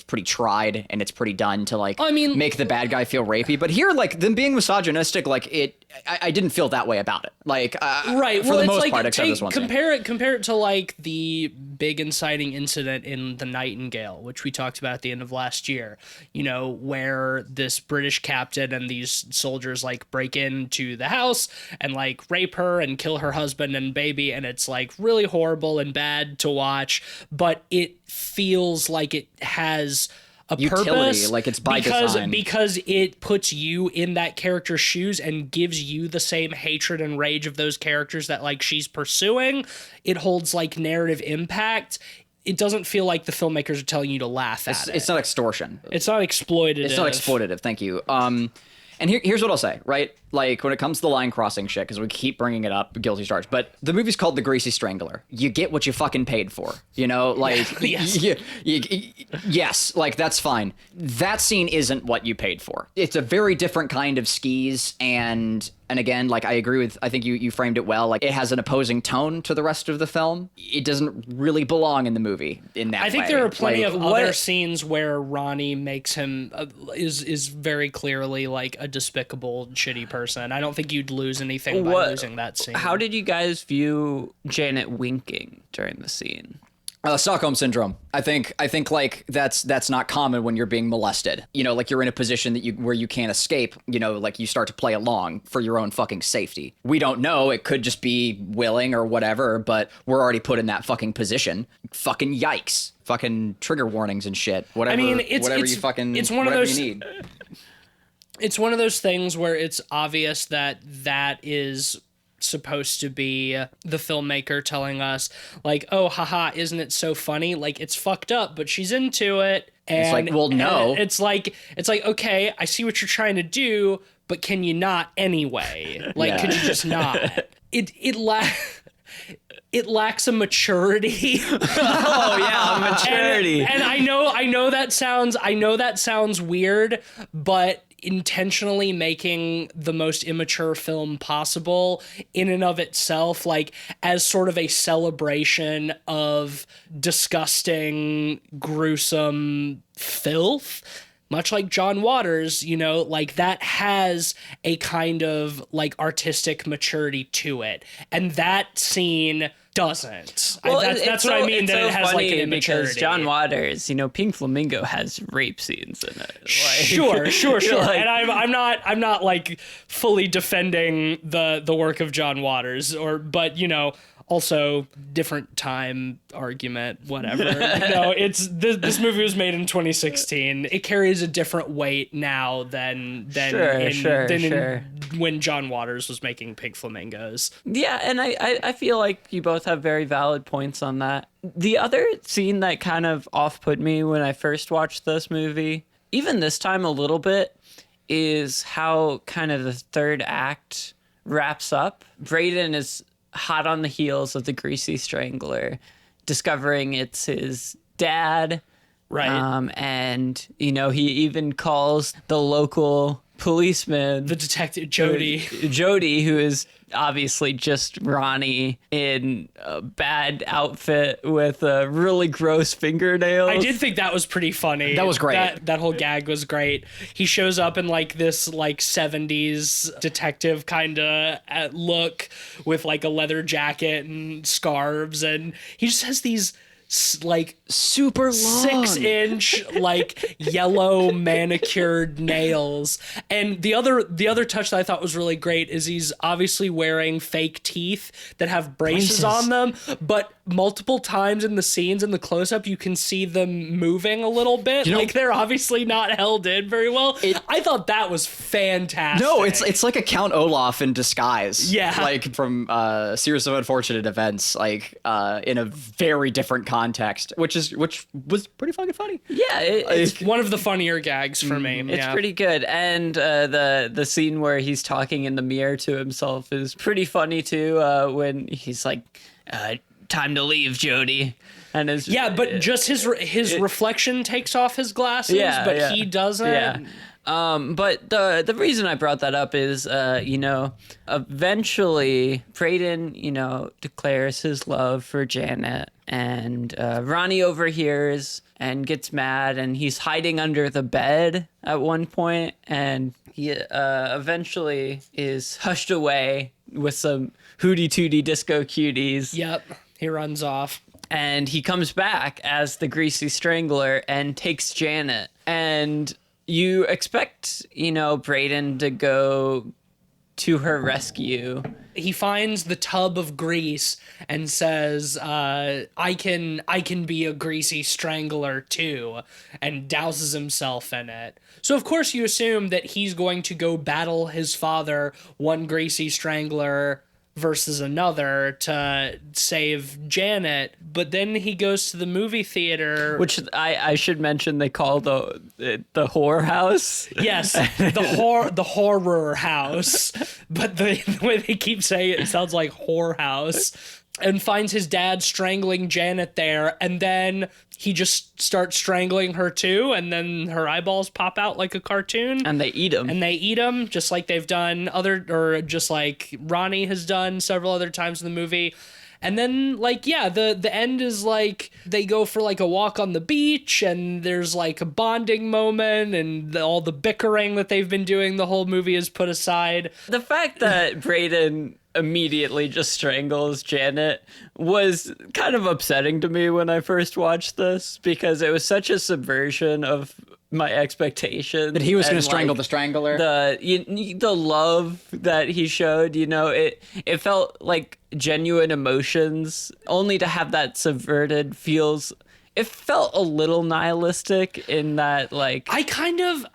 pretty tried and it's pretty done to, like, make the bad guy feel rapey. But here, like, them being misogynistic, like, I didn't feel that way about it. Like, right. For well, the it's most like, part, except this one scene. compare it to, like, the big inciting incident in The Nightingale, which we talked about at the end of last year, you know, where this British captain and these soldiers, like, break into the house and, like, rape her and kill her husband and baby, and it's, like, really horrible and bad to watch, but it feels like it has a utility, purpose, like it's by design. because it puts you in that character's shoes and gives you the same hatred and rage of those characters that, like, she's pursuing. It holds, like, narrative impact. It doesn't feel like the filmmakers are telling you to laugh at it. It's not extortion. It's not exploitative. It's not exploitative. Thank you. And here's what I'll say, right? Like, when it comes to the line crossing shit, because we keep bringing it up, guilty as charged, but the movie's called The Greasy Strangler. You get what you fucking paid for, you know? Like, Yes. yes, like, that's fine. That scene isn't what you paid for. It's a very different kind of skis, and again, like, I agree with, I think you framed it well. Like, it has an opposing tone to the rest of the film. It doesn't really belong in the movie in that way. I think there are plenty Like, of other scenes where Ronnie makes him is very clearly, like, a despicable, shitty person. I don't think you'd lose anything by losing that scene. How did you guys view Janet winking during the scene? Stockholm syndrome. I think like that's not common when you're being molested. You know, like, you're in a position where you can't escape. You know, like, you start to play along for your own fucking safety. We don't know. It could just be willing or whatever, but we're already put in that fucking position. Fucking yikes. Fucking trigger warnings and shit. Whatever. I mean, whatever you fucking. It's one of whatever those. you need. It's one of those things where it's obvious that is supposed to be the filmmaker telling us, like, oh, haha, isn't it so funny? Like, it's fucked up, but she's into it. And it's like, well, no. It's like, okay, I see what you're trying to do, but can you not anyway? Like, could you just not? It lacks a maturity. Oh yeah, maturity. And I know that sounds weird, but intentionally making the most immature film possible in and of itself, like, as sort of a celebration of disgusting, gruesome filth, much like John Waters, you know, like, that has a kind of, like, artistic maturity to it. And that scene doesn't. Well, that's what I mean, that it has, like, an immaturity. Because John Waters, you know, Pink Flamingo has rape scenes in it. Like, Sure. like, And I'm not like fully defending the work of John Waters, but, you know, Also, different time argument, whatever. No, it's this movie was made in 2016. It carries a different weight now than when John Waters was making Pink Flamingos. Yeah, and I feel like you both have very valid points on that. The other scene that kind of off-put me when I first watched this movie, even this time a little bit, is how kind of the third act wraps up. Brayden is hot on the heels of the Greasy Strangler, discovering it's his dad. Right. And, he even calls the local policeman, The detective, Jody. Jody, who is obviously just Ronnie in a bad outfit with really gross fingernails. I did think that was pretty funny. That was great. That whole gag was great. He shows up in like this like 70s detective kind of look with like a leather jacket and scarves, and he just has these like super long 6-inch like yellow manicured nails. And the other touch that I thought was really great is he's obviously wearing fake teeth that have braces on them, but multiple times in the scenes in the close-up you can see them moving a little bit, like they're obviously not held in very well. I thought that was fantastic. No, it's like a Count Olaf in disguise. Yeah, like from Series of Unfortunate Events, like in a very different context, which was pretty fucking funny. Yeah, it's one of the funnier gags for me. It's pretty good. And the scene where he's talking in the mirror to himself is pretty funny too, when he's like, time to leave, Jody. And but just his reflection takes off his glasses, but he doesn't. Yeah. But the reason I brought that up is, eventually Brayden, declares his love for Janet, and Ronnie overhears and gets mad, and he's hiding under the bed at one point, and he eventually is hushed away with some hootie tootie disco cuties. Yep, he runs off. And he comes back as the Greasy Strangler and takes Janet, and you expect, Brayden to go to her rescue. He finds the tub of grease and says, I can be a Greasy Strangler too, and douses himself in it. So of course you assume that he's going to go battle his father, one Greasy Strangler versus another, to save Janet, but then he goes to the movie theater, which I should mention they call the whore house. Yes, the horror house, but the way they keep saying it sounds like whorehouse. And finds his dad strangling Janet there, and then he just starts strangling her too, and then her eyeballs pop out like a cartoon. And they eat him. Just like they've done just like Ronnie has done several other times in the movie. And then, the end is like they go for like a walk on the beach, and there's like a bonding moment, and all the bickering that they've been doing the whole movie is put aside. The fact that Brayden immediately just strangles Janet was kind of upsetting to me when I first watched this, because it was such a subversion of my expectation that he was going to strangle the strangler. The love that he showed, it felt like genuine emotions. Only to have that subverted it felt a little nihilistic in that, like, I kind of.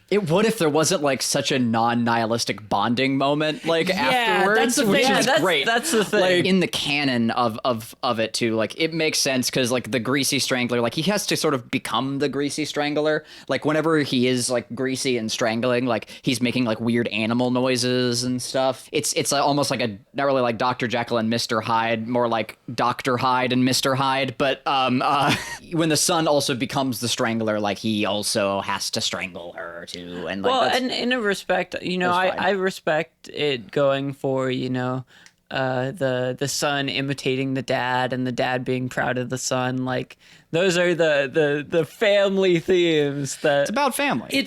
It would if there wasn't like such a non-nihilistic bonding moment afterwards, that's the which thing. is great. That's the thing. Like, in the canon of it too, like it makes sense because like the Greasy Strangler, like he has to sort of become the Greasy Strangler. Like whenever he is like greasy and strangling, like he's making like weird animal noises and stuff. It's almost like not really like Dr. Jekyll and Mr. Hyde, more like Dr. Hyde and Mr. Hyde. But when the son also becomes the Strangler, like he also has to strangle her too. And like, and in a respect, I respect it going for, the son imitating the dad and the dad being proud of the son. Like those are the family themes that it's about family.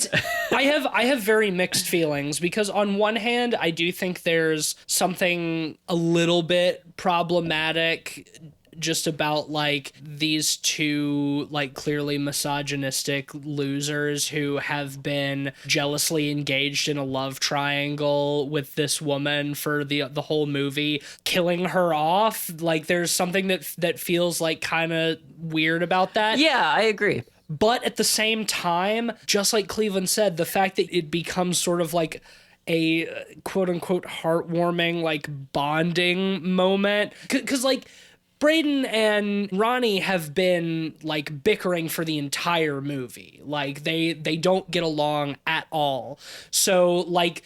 I have very mixed feelings, because on one hand, I do think there's something a little bit problematic just about like these two like clearly misogynistic losers who have been jealously engaged in a love triangle with this woman for the whole movie, killing her off. Like there's something that feels like kind of weird about that. Yeah, I agree. But at the same time, just like Cleveland said, the fact that it becomes sort of like a quote unquote heartwarming like bonding moment, because like Braden and Ronnie have been like bickering for the entire movie. Like they don't get along at all. So like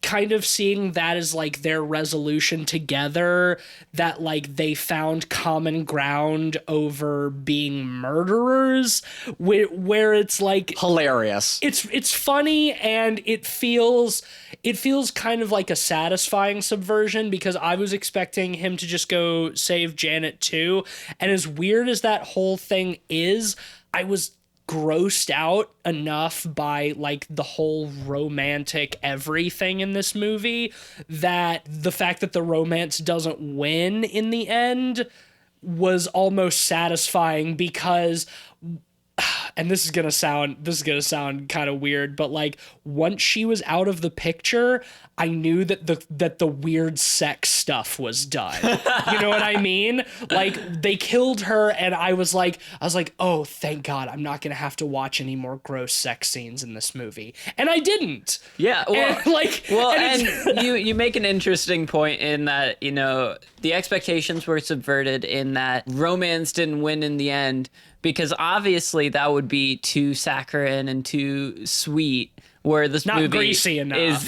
kind of seeing that as like their resolution together, that like they found common ground over being murderers, where it's like Hilarious. It's funny, and it feels kind of like a satisfying subversion, because I was expecting him to just go save Janet too, and as weird as that whole thing is, I was grossed out enough by like the whole romantic everything in this movie that the fact that the romance doesn't win in the end was almost satisfying, because and this is gonna sound kind of weird, but like once she was out of the picture, I knew that the weird sex stuff was done. You know what I mean? Like they killed her, and I was like, oh, thank God, I'm not gonna have to watch any more gross sex scenes in this movie, and I didn't. Yeah, well, and and you make an interesting point in that, you know, the expectations were subverted in that romance didn't win in the end, because obviously that would be too saccharine and too sweet, where this not movie greasy enough.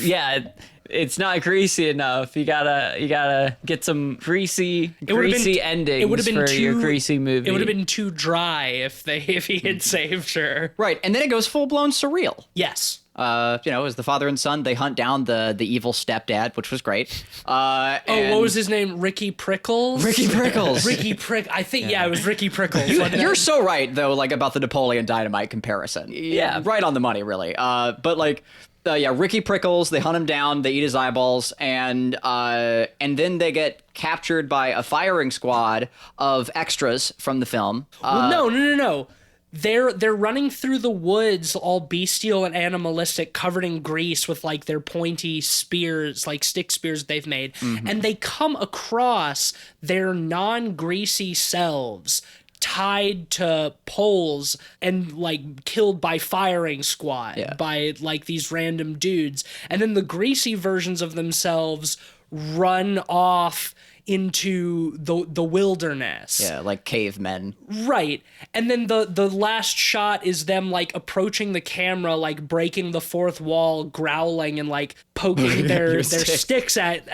It's not greasy enough. You gotta get some greasy endings for your greasy movie. It would have been too dry if he had saved her. Right, and then it goes full-blown surreal. Yes. As the father and son, they hunt down the evil stepdad, which was great. What was his name? Ricky Prickles? Ricky Prickles. I think, yeah, it was Ricky Prickles. You're so right, though, like, about the Napoleon Dynamite comparison. Yeah. Right on the money, really. But, like, Ricky Prickles, they hunt him down, they eat his eyeballs, and then they get captured by a firing squad of extras from the film. No. They're running through the woods, all bestial and animalistic, covered in grease, with like their pointy spears, like stick spears they've made, and they come across their non-greasy selves tied to poles and like killed by firing squad by like these random dudes, and then the greasy versions of themselves run off into the wilderness. Yeah, like cavemen. Right. And then the last shot is them like approaching the camera, like breaking the fourth wall, growling and like poking their sticks at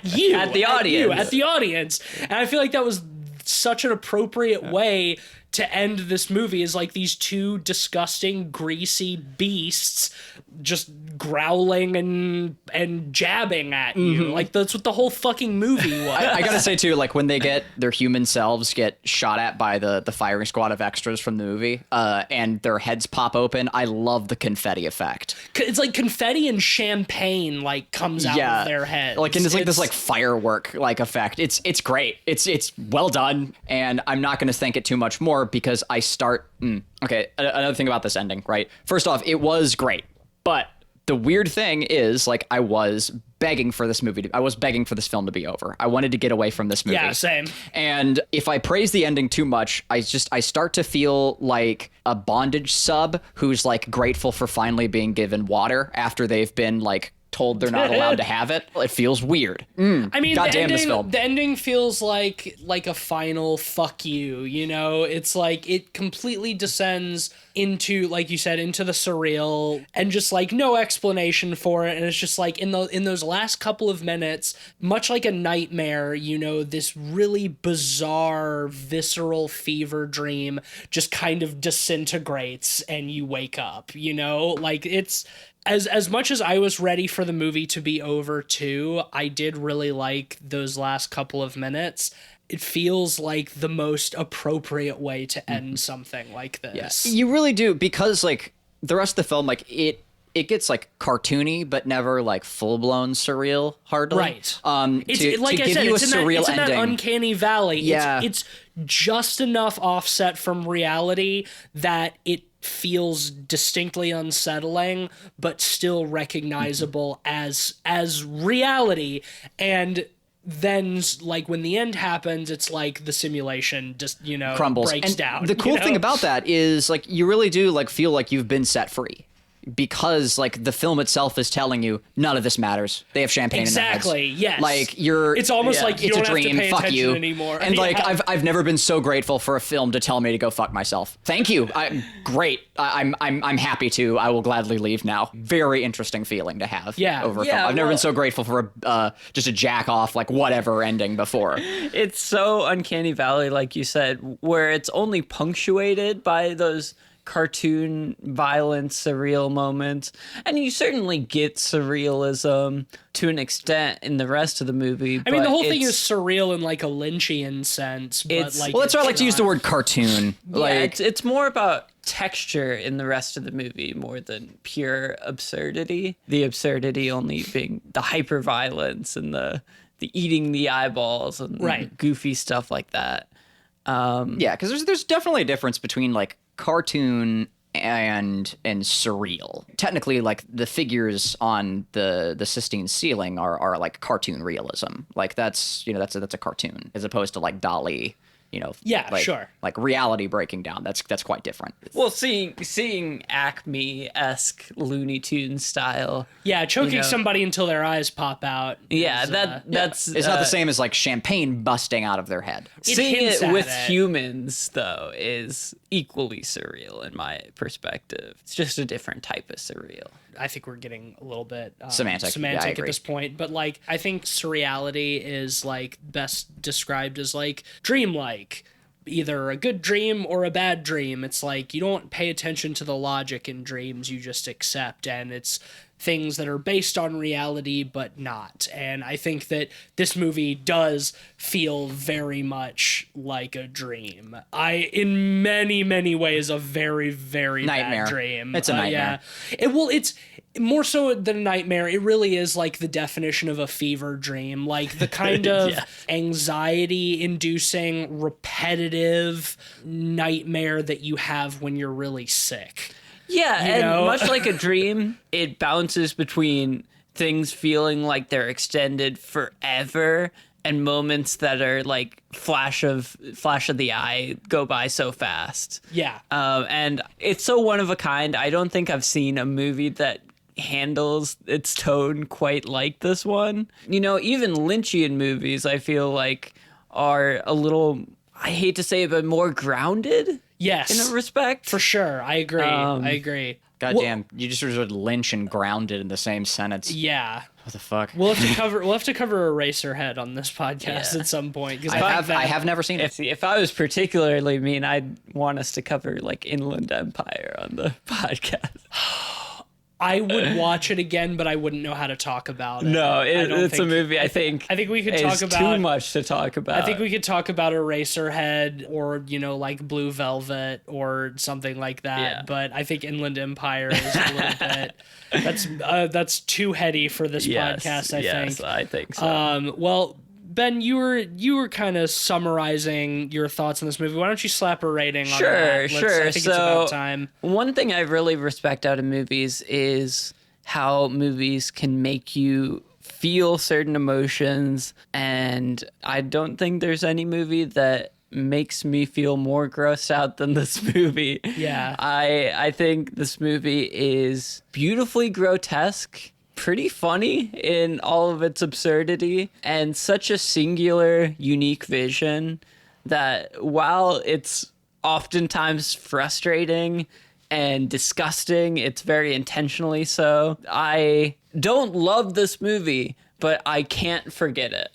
you. At the audience. At the audience. And I feel like that was such an appropriate way to end this movie, is like these two disgusting, greasy beasts just growling and jabbing at you. Like that's what the whole fucking movie was. I gotta say too, like when they get their human selves get shot at by the firing squad of extras from the movie, and their heads pop open, I love the confetti effect. It's like confetti and champagne like comes out of their heads. Like, and it's like this like firework like effect. It's great. It's well done, and I'm not gonna thank it too much more, because I start okay, another thing about this ending, right? First off, it was great, but the weird thing is, like, I was begging for this film to be over. I wanted to get away from this movie. Yeah, same. And if I praise the ending too much, I start to feel like a bondage sub who's like grateful for finally being given water after they've been like told they're not allowed to have it. It feels weird. I mean, this film. The ending feels like a final fuck you, you know? It's like it completely descends into, like you said, into the surreal, and just like no explanation for it. And it's just like in those last couple of minutes, much like a nightmare, you know, this really bizarre, visceral fever dream just kind of disintegrates and you wake up, you know? Like it's... As much as I was ready for the movie to be over too, I did really like those last couple of minutes. It feels like the most appropriate way to end something like this. Yeah. You really do, because like the rest of the film, like it gets like cartoony, but never like full blown surreal. Hardly, Right. To Like I give said, you a it's surreal in that ending. uncanny valley. Yeah. It's just enough offset from reality that it feels distinctly unsettling, but still recognizable as reality. And then, like, when the end happens, it's like the simulation just, Crumbles. breaks And down. the cool thing about that is like you really do like feel like you've been set free. Because like the film itself is telling you none of this matters. They have champagne Exactly, in their heads. yes. Like you're It's almost like you it's don't a have to dream. pay Fuck attention you anymore. And like Yeah. I've never been so grateful for a film to tell me to go fuck myself. Thank you. Great. I'm happy to. I will gladly leave now. Very interesting feeling to have. Yeah. Over a Yeah, film. I've never well- been so grateful for just a jack off like whatever ending before. It's so uncanny valley, like you said, where it's only punctuated by those cartoon violence surreal moments, and you certainly get surrealism to an extent in the rest of the movie. I mean, the whole thing is surreal in like a Lynchian sense, but It's- like Well, that's why I like it's to use the not- word cartoon. Like it's more about texture in the rest of the movie more than pure absurdity. The absurdity only being the hyper violence and the eating the eyeballs and Right. goofy stuff like that. yeah, because there's definitely a difference between like cartoon and surreal. Technically, like the figures on the Sistine ceiling are like cartoon realism. Like that's that's a cartoon as opposed to like Dali. Yeah, like, sure. Like reality breaking down. That's quite different. Well, seeing Acme-esque Looney Tunes style. Yeah, choking know. somebody until their eyes pop out. Yeah, is, that's It's not the same as like champagne busting out of their head. seeing hints it at with it. humans though is equally surreal in my perspective. It's just a different type of surreal. I think we're getting a little bit Semantic. Yeah, I at agree. this point, but like I think surreality is like best described as like dreamlike, either a good dream or a bad dream. It's like you don't pay attention to the logic in dreams, you just accept, and it's things that are based on reality but not. And I think that this movie does feel very much like a dream. In many ways, a very, very Nightmare. bad dream. It's a nightmare. It's more so than a nightmare. It really is like the definition of a fever dream, like the kind of Yeah. anxiety-inducing, repetitive nightmare that you have when you're really sick. Yeah, and know? much like a dream, it bounces between things feeling like they're extended forever and moments that are like flash of the eye go by so fast. Yeah. And it's so one of a kind. I don't think I've seen a movie that handles its tone quite like this one. Even Lynchian movies, I feel like, are a little, I hate to say it, but more grounded Yes. in a respect. For sure. I agree. I agree. Goddamn, you just resorted Lynch and grounded in the same sentence. Yeah. What the fuck? We'll have to cover Eraserhead on this podcast Yeah. at some point, because I have never seen it. If I was particularly mean, I'd want us to cover like Inland Empire on the podcast. I would watch it again, but I wouldn't know how to talk about it. No, I don't it's a think- movie I think we could is talk too about much to talk about. I think we could talk about Eraserhead or, like Blue Velvet or something like that. Yeah. But I think Inland Empire is a little bit, that's too heady for this podcast, I think. I think so. Well, Ben, you were kind of summarizing your thoughts on this movie. Why don't you slap a rating on that? Sure. I think it's about time. One thing I really respect out of movies is how movies can make you feel certain emotions, and I don't think there's any movie that makes me feel more grossed out than this movie. Yeah. I think this movie is beautifully grotesque, pretty funny in all of its absurdity, and such a singular, unique vision that while it's oftentimes frustrating and disgusting, it's very intentionally so. I don't love this movie, but I can't forget it.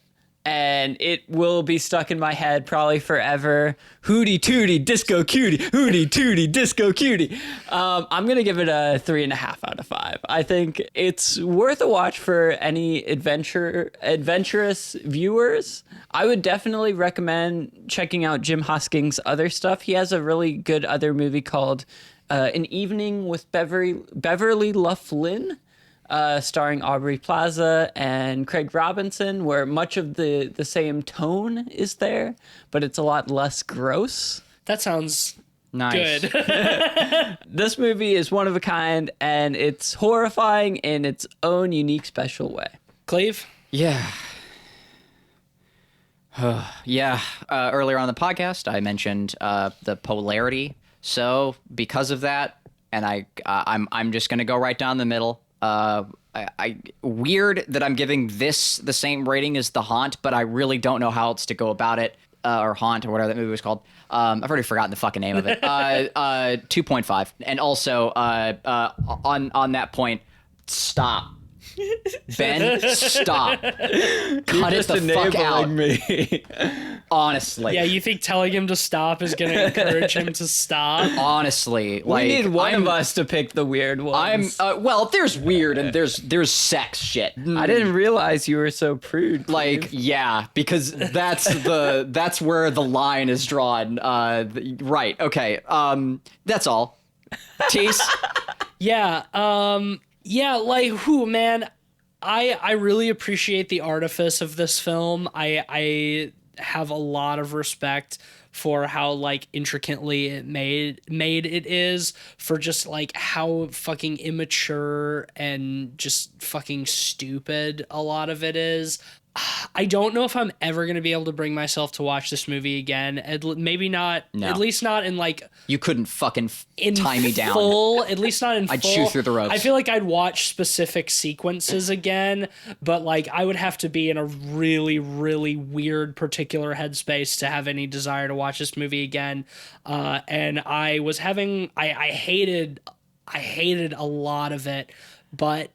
And it will be stuck in my head probably forever. Hootie tootie disco cutie, hootie tootie disco cutie. I'm gonna give it a 3.5 out of 5. I think it's worth a watch for any adventurous viewers. I would definitely recommend checking out Jim Hosking's other stuff. He has a really good other movie called An Evening with Beverly Loughlin, starring Aubrey Plaza and Craig Robinson, where much of the same tone is there, but it's a lot less gross. That sounds Nice. good. This movie is one of a kind, and it's horrifying in its own unique, special way. Cleve? Yeah. Yeah. Earlier on the podcast, I mentioned the polarity. So because of that, and I'm just gonna go right down the middle. Weird that I'm giving this the same rating as The Haunt, but I really don't know how else to go about it. Or Haunt, or whatever that movie was called. I've already forgotten the fucking name of it. 2.5. And also, on that point, stop. Ben, stop. Cut it the fuck out. Me. Honestly. Yeah, you think telling him to stop is going to encourage him to stop? Honestly. We need one of us to pick the weird ones. Well, there's weird and there's sex shit. I didn't realize you were so prude. Like, yeah, because that's where the line is drawn. Right. Okay. That's all. Tease. Yeah, like, man, I really appreciate the artifice of this film. I have a lot of respect for how, like, intricately it made it is, for just, like, how fucking immature and just fucking stupid a lot of it is. I don't know if I'm ever going to be able to bring myself to watch this movie again. Maybe not, No. at least not in, like... You couldn't fucking tie me down. Full, at least not in full. I'd chew through the ropes. I feel like I'd watch specific sequences again, but, like, I would have to be in a really, really weird particular headspace to have any desire to watch this movie again. And I was having... I hated a lot of it, but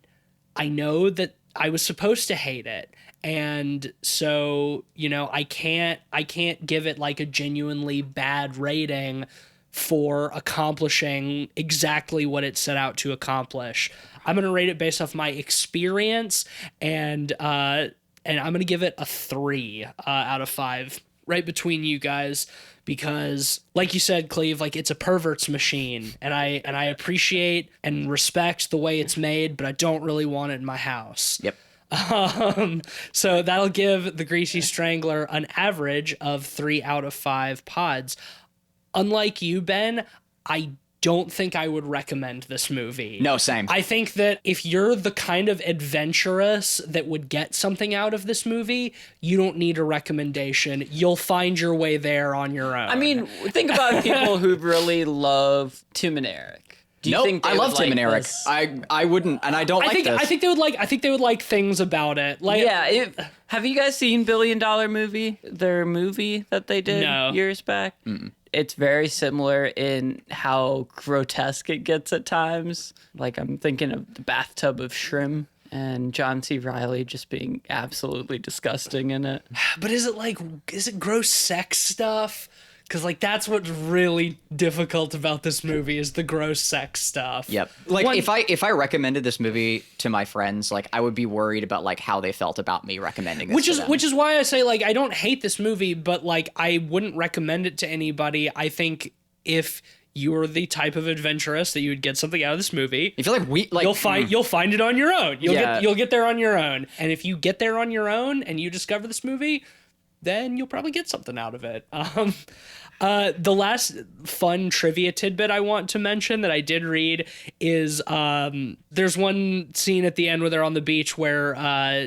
I know that I was supposed to hate it. And so, you know, I can't give it like a genuinely bad rating for accomplishing exactly what it set out to accomplish. I'm going to rate it based off my experience, and I'm going to give it a 3 out of 5, right between you guys, because like you said, Cleve, like, it's a pervert's machine, and I appreciate and respect the way it's made, but I don't really want it in my house. Yep. So that'll give The Greasy Strangler an average of 3 out of 5 pods. Unlike you, Ben, I don't think I would recommend this movie. No, same. I think that if you're the kind of adventurous that would get something out of this movie, you don't need a recommendation. You'll find your way there on your own. I mean, think about people who really love Tim and Eric. Do you think I love Tim and Eric. this? I wouldn't, and I don't like this. I think they would like things about it. Like, Yeah, have you guys seen Billion Dollar Movie? Their movie that they did No. years back? It's very similar in how grotesque it gets at times. Like, I'm thinking of the bathtub of shrimp and John C. Reilly just being absolutely disgusting in it. But is it gross sex stuff? Because, like, that's what's really difficult about this movie is the gross sex stuff. Yep. Like, One- if I recommended this movie to my friends, like, I would be worried about, like, how they felt about me recommending this to them. Which is why I say, like, I don't hate this movie, but, like, I wouldn't recommend it to anybody. I think if you're the type of adventurous that you would get something out of this movie, I feel like you'll find it on your own. Yeah. You'll get there on your own. And if you get there on your own and you discover this movie, then you'll probably get something out of it. The last fun trivia tidbit I want to mention that I did read is there's one scene at the end where they're on the beach where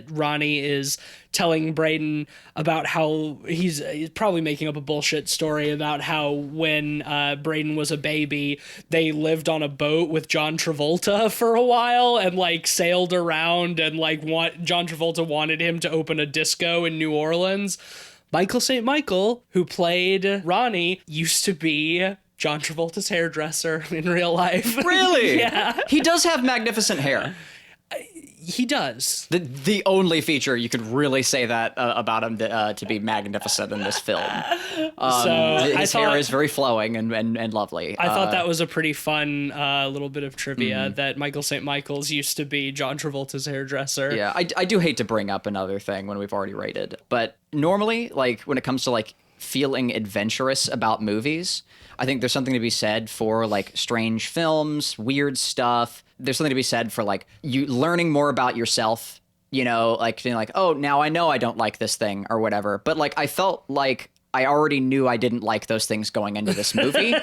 Ronnie is telling Braden about how he's probably making up a bullshit story about how when Braden was a baby, they lived on a boat with John Travolta for a while and, like, sailed around, and, like, John Travolta wanted him to open a disco in New Orleans. Michael St. Michael, who played Ronnie, used to be John Travolta's hairdresser in real life. Really? Yeah. He does have magnificent hair. He does. The only feature you could really say that about him to be magnificent in this film. His hair is very flowing and lovely. I thought that was a pretty fun little bit of trivia that Michael St. Michael's used to be John Travolta's hairdresser. Yeah, I do hate to bring up another thing when we've already rated, but normally, like, when it comes to, like, feeling adventurous about movies. I think there's something to be said for like strange films, weird stuff. There's something to be said for like you learning more about yourself, like feeling like, oh, now I know I don't like this thing or whatever. But like I felt like I already knew I didn't like those things going into this movie.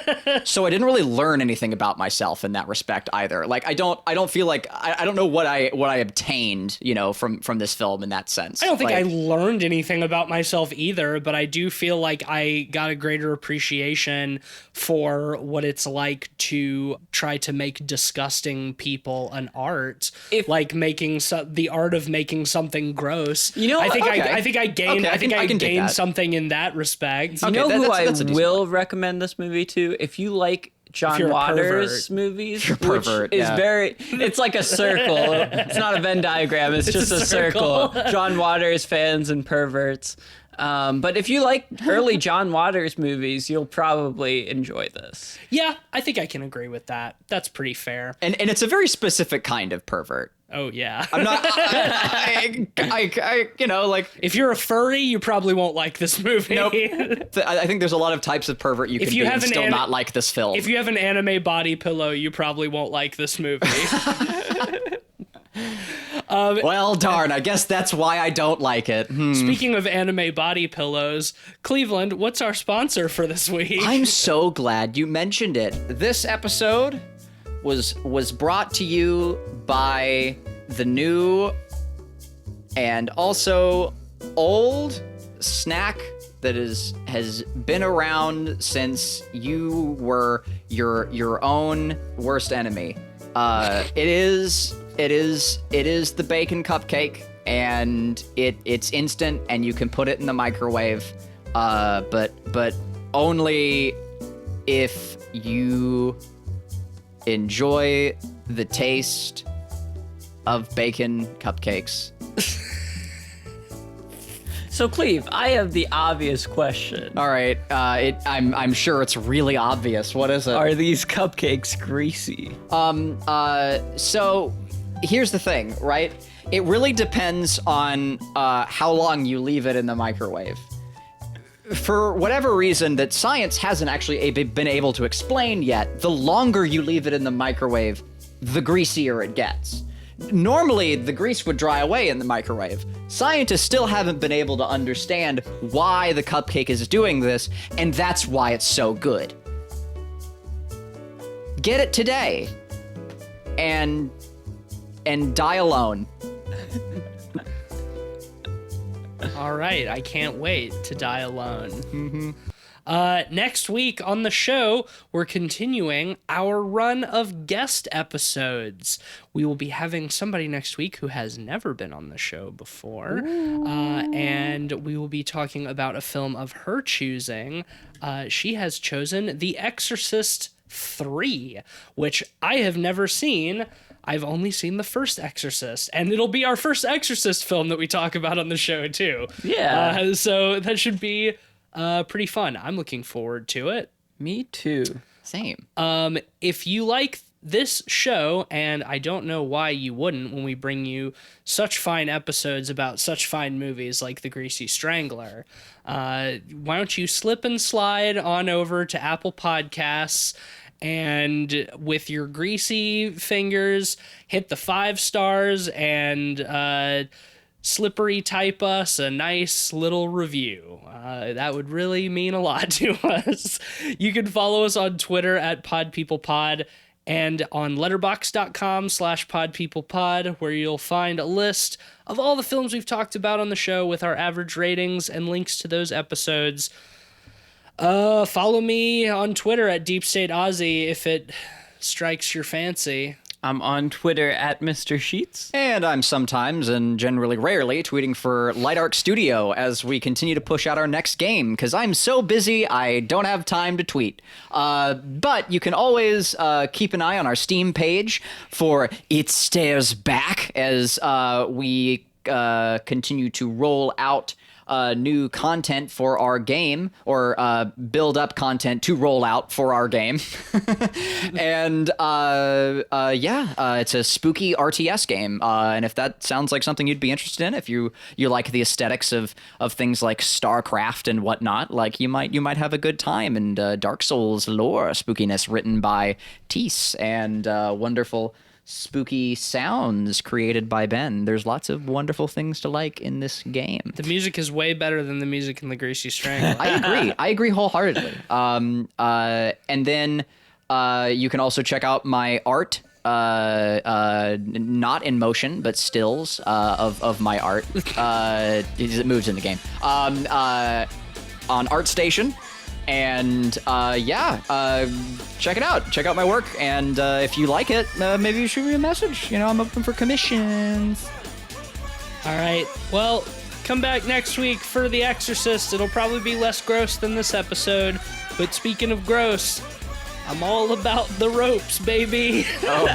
So I didn't really learn anything about myself in that respect either. Like I don't feel like I don't know what I obtained, from this film in that sense. I don't think like, I learned anything about myself either, but I do feel like I got a greater appreciation for what it's like to try to make disgusting people an art, like making the art of making something gross. I think I think I gained I gained something in that respect. You know who I will recommend this movie to? If you like John Waters movies, which is it's like a circle. It's not a Venn diagram. It's just a circle. John Waters fans and perverts. But if you like early John Waters movies, you'll probably enjoy this. Yeah, I think I can agree with that. That's pretty fair. And it's a very specific kind of pervert. Oh, yeah. I'm not, like... If you're a furry, you probably won't like this movie. Nope. I think there's a lot of types of pervert you can be and still not like this film. If you have an anime body pillow, you probably won't like this movie. Well, darn, I guess that's why I don't like it. Speaking of anime body pillows, Cleveland, what's our sponsor for this week? I'm so glad you mentioned it. This episode was brought to you by the new and also old snack that has been around since you were your own worst enemy. It is the bacon cupcake, and it's instant, and you can put it in the microwave. But only if you enjoy the taste of bacon cupcakes. So, Cleve, I have the obvious question. All right, I'm sure it's really obvious. What is it? Are these cupcakes greasy? So here's the thing, right? It really depends on how long you leave it in the microwave. For whatever reason that science hasn't actually been able to explain yet, the longer you leave it in the microwave, the greasier it gets. Normally, the grease would dry away in the microwave. Scientists still haven't been able to understand why the cupcake is doing this, and that's why it's so good. Get it today, and die alone. All right, I can't wait to die alone. Mm-hmm. Next week on the show, we're continuing our run of guest episodes. We will be having somebody next week who has never been on the show before, and we will be talking about a film of her choosing. She has chosen The Exorcist 3, which I have never seen. I've only seen the first Exorcist, and it'll be our first Exorcist film that we talk about on the show, too. Yeah. So that should be pretty fun. I'm looking forward to it. Me too. Same. If you like this show, and I don't know why you wouldn't when we bring you such fine episodes about such fine movies like The Greasy Strangler, why don't you slip and slide on over to Apple Podcasts and with your greasy fingers, hit the 5 stars and slippery type us a nice little review. That would really mean a lot to us. You can follow us on Twitter at PodPeoplePod and on letterboxd.com/PodPeoplePod, where you'll find a list of all the films we've talked about on the show with our average ratings and links to those episodes. Follow me on Twitter at Deep State Aussie if it strikes your fancy. I'm on Twitter at Mr. Sheets. And I'm sometimes, and generally rarely, tweeting for Light Arc Studio as we continue to push out our next game, because I'm so busy I don't have time to tweet. But you can always keep an eye on our Steam page for It Stares Back as we continue to roll out new content for our game, or build up content to roll out for our game. And it's a spooky RTS game. And if that sounds like something you'd be interested in, if you like the aesthetics of things like StarCraft and whatnot, like you might have a good time. And Dark Souls lore spookiness written by Tease, and wonderful spooky sounds created by Ben. There's lots of wonderful things to like in this game. The music is way better than the music in the Greasy Strangler. I agree wholeheartedly. And then you can also check out my art, not in motion, but stills of my art. It moves in the game. On ArtStation. And check it out. Check out my work. And if you like it, maybe you shoot me a message. You know, I'm open for commissions. All right. Well, come back next week for The Exorcist. It'll probably be less gross than this episode. But speaking of gross, I'm all about the ropes, baby. Oh.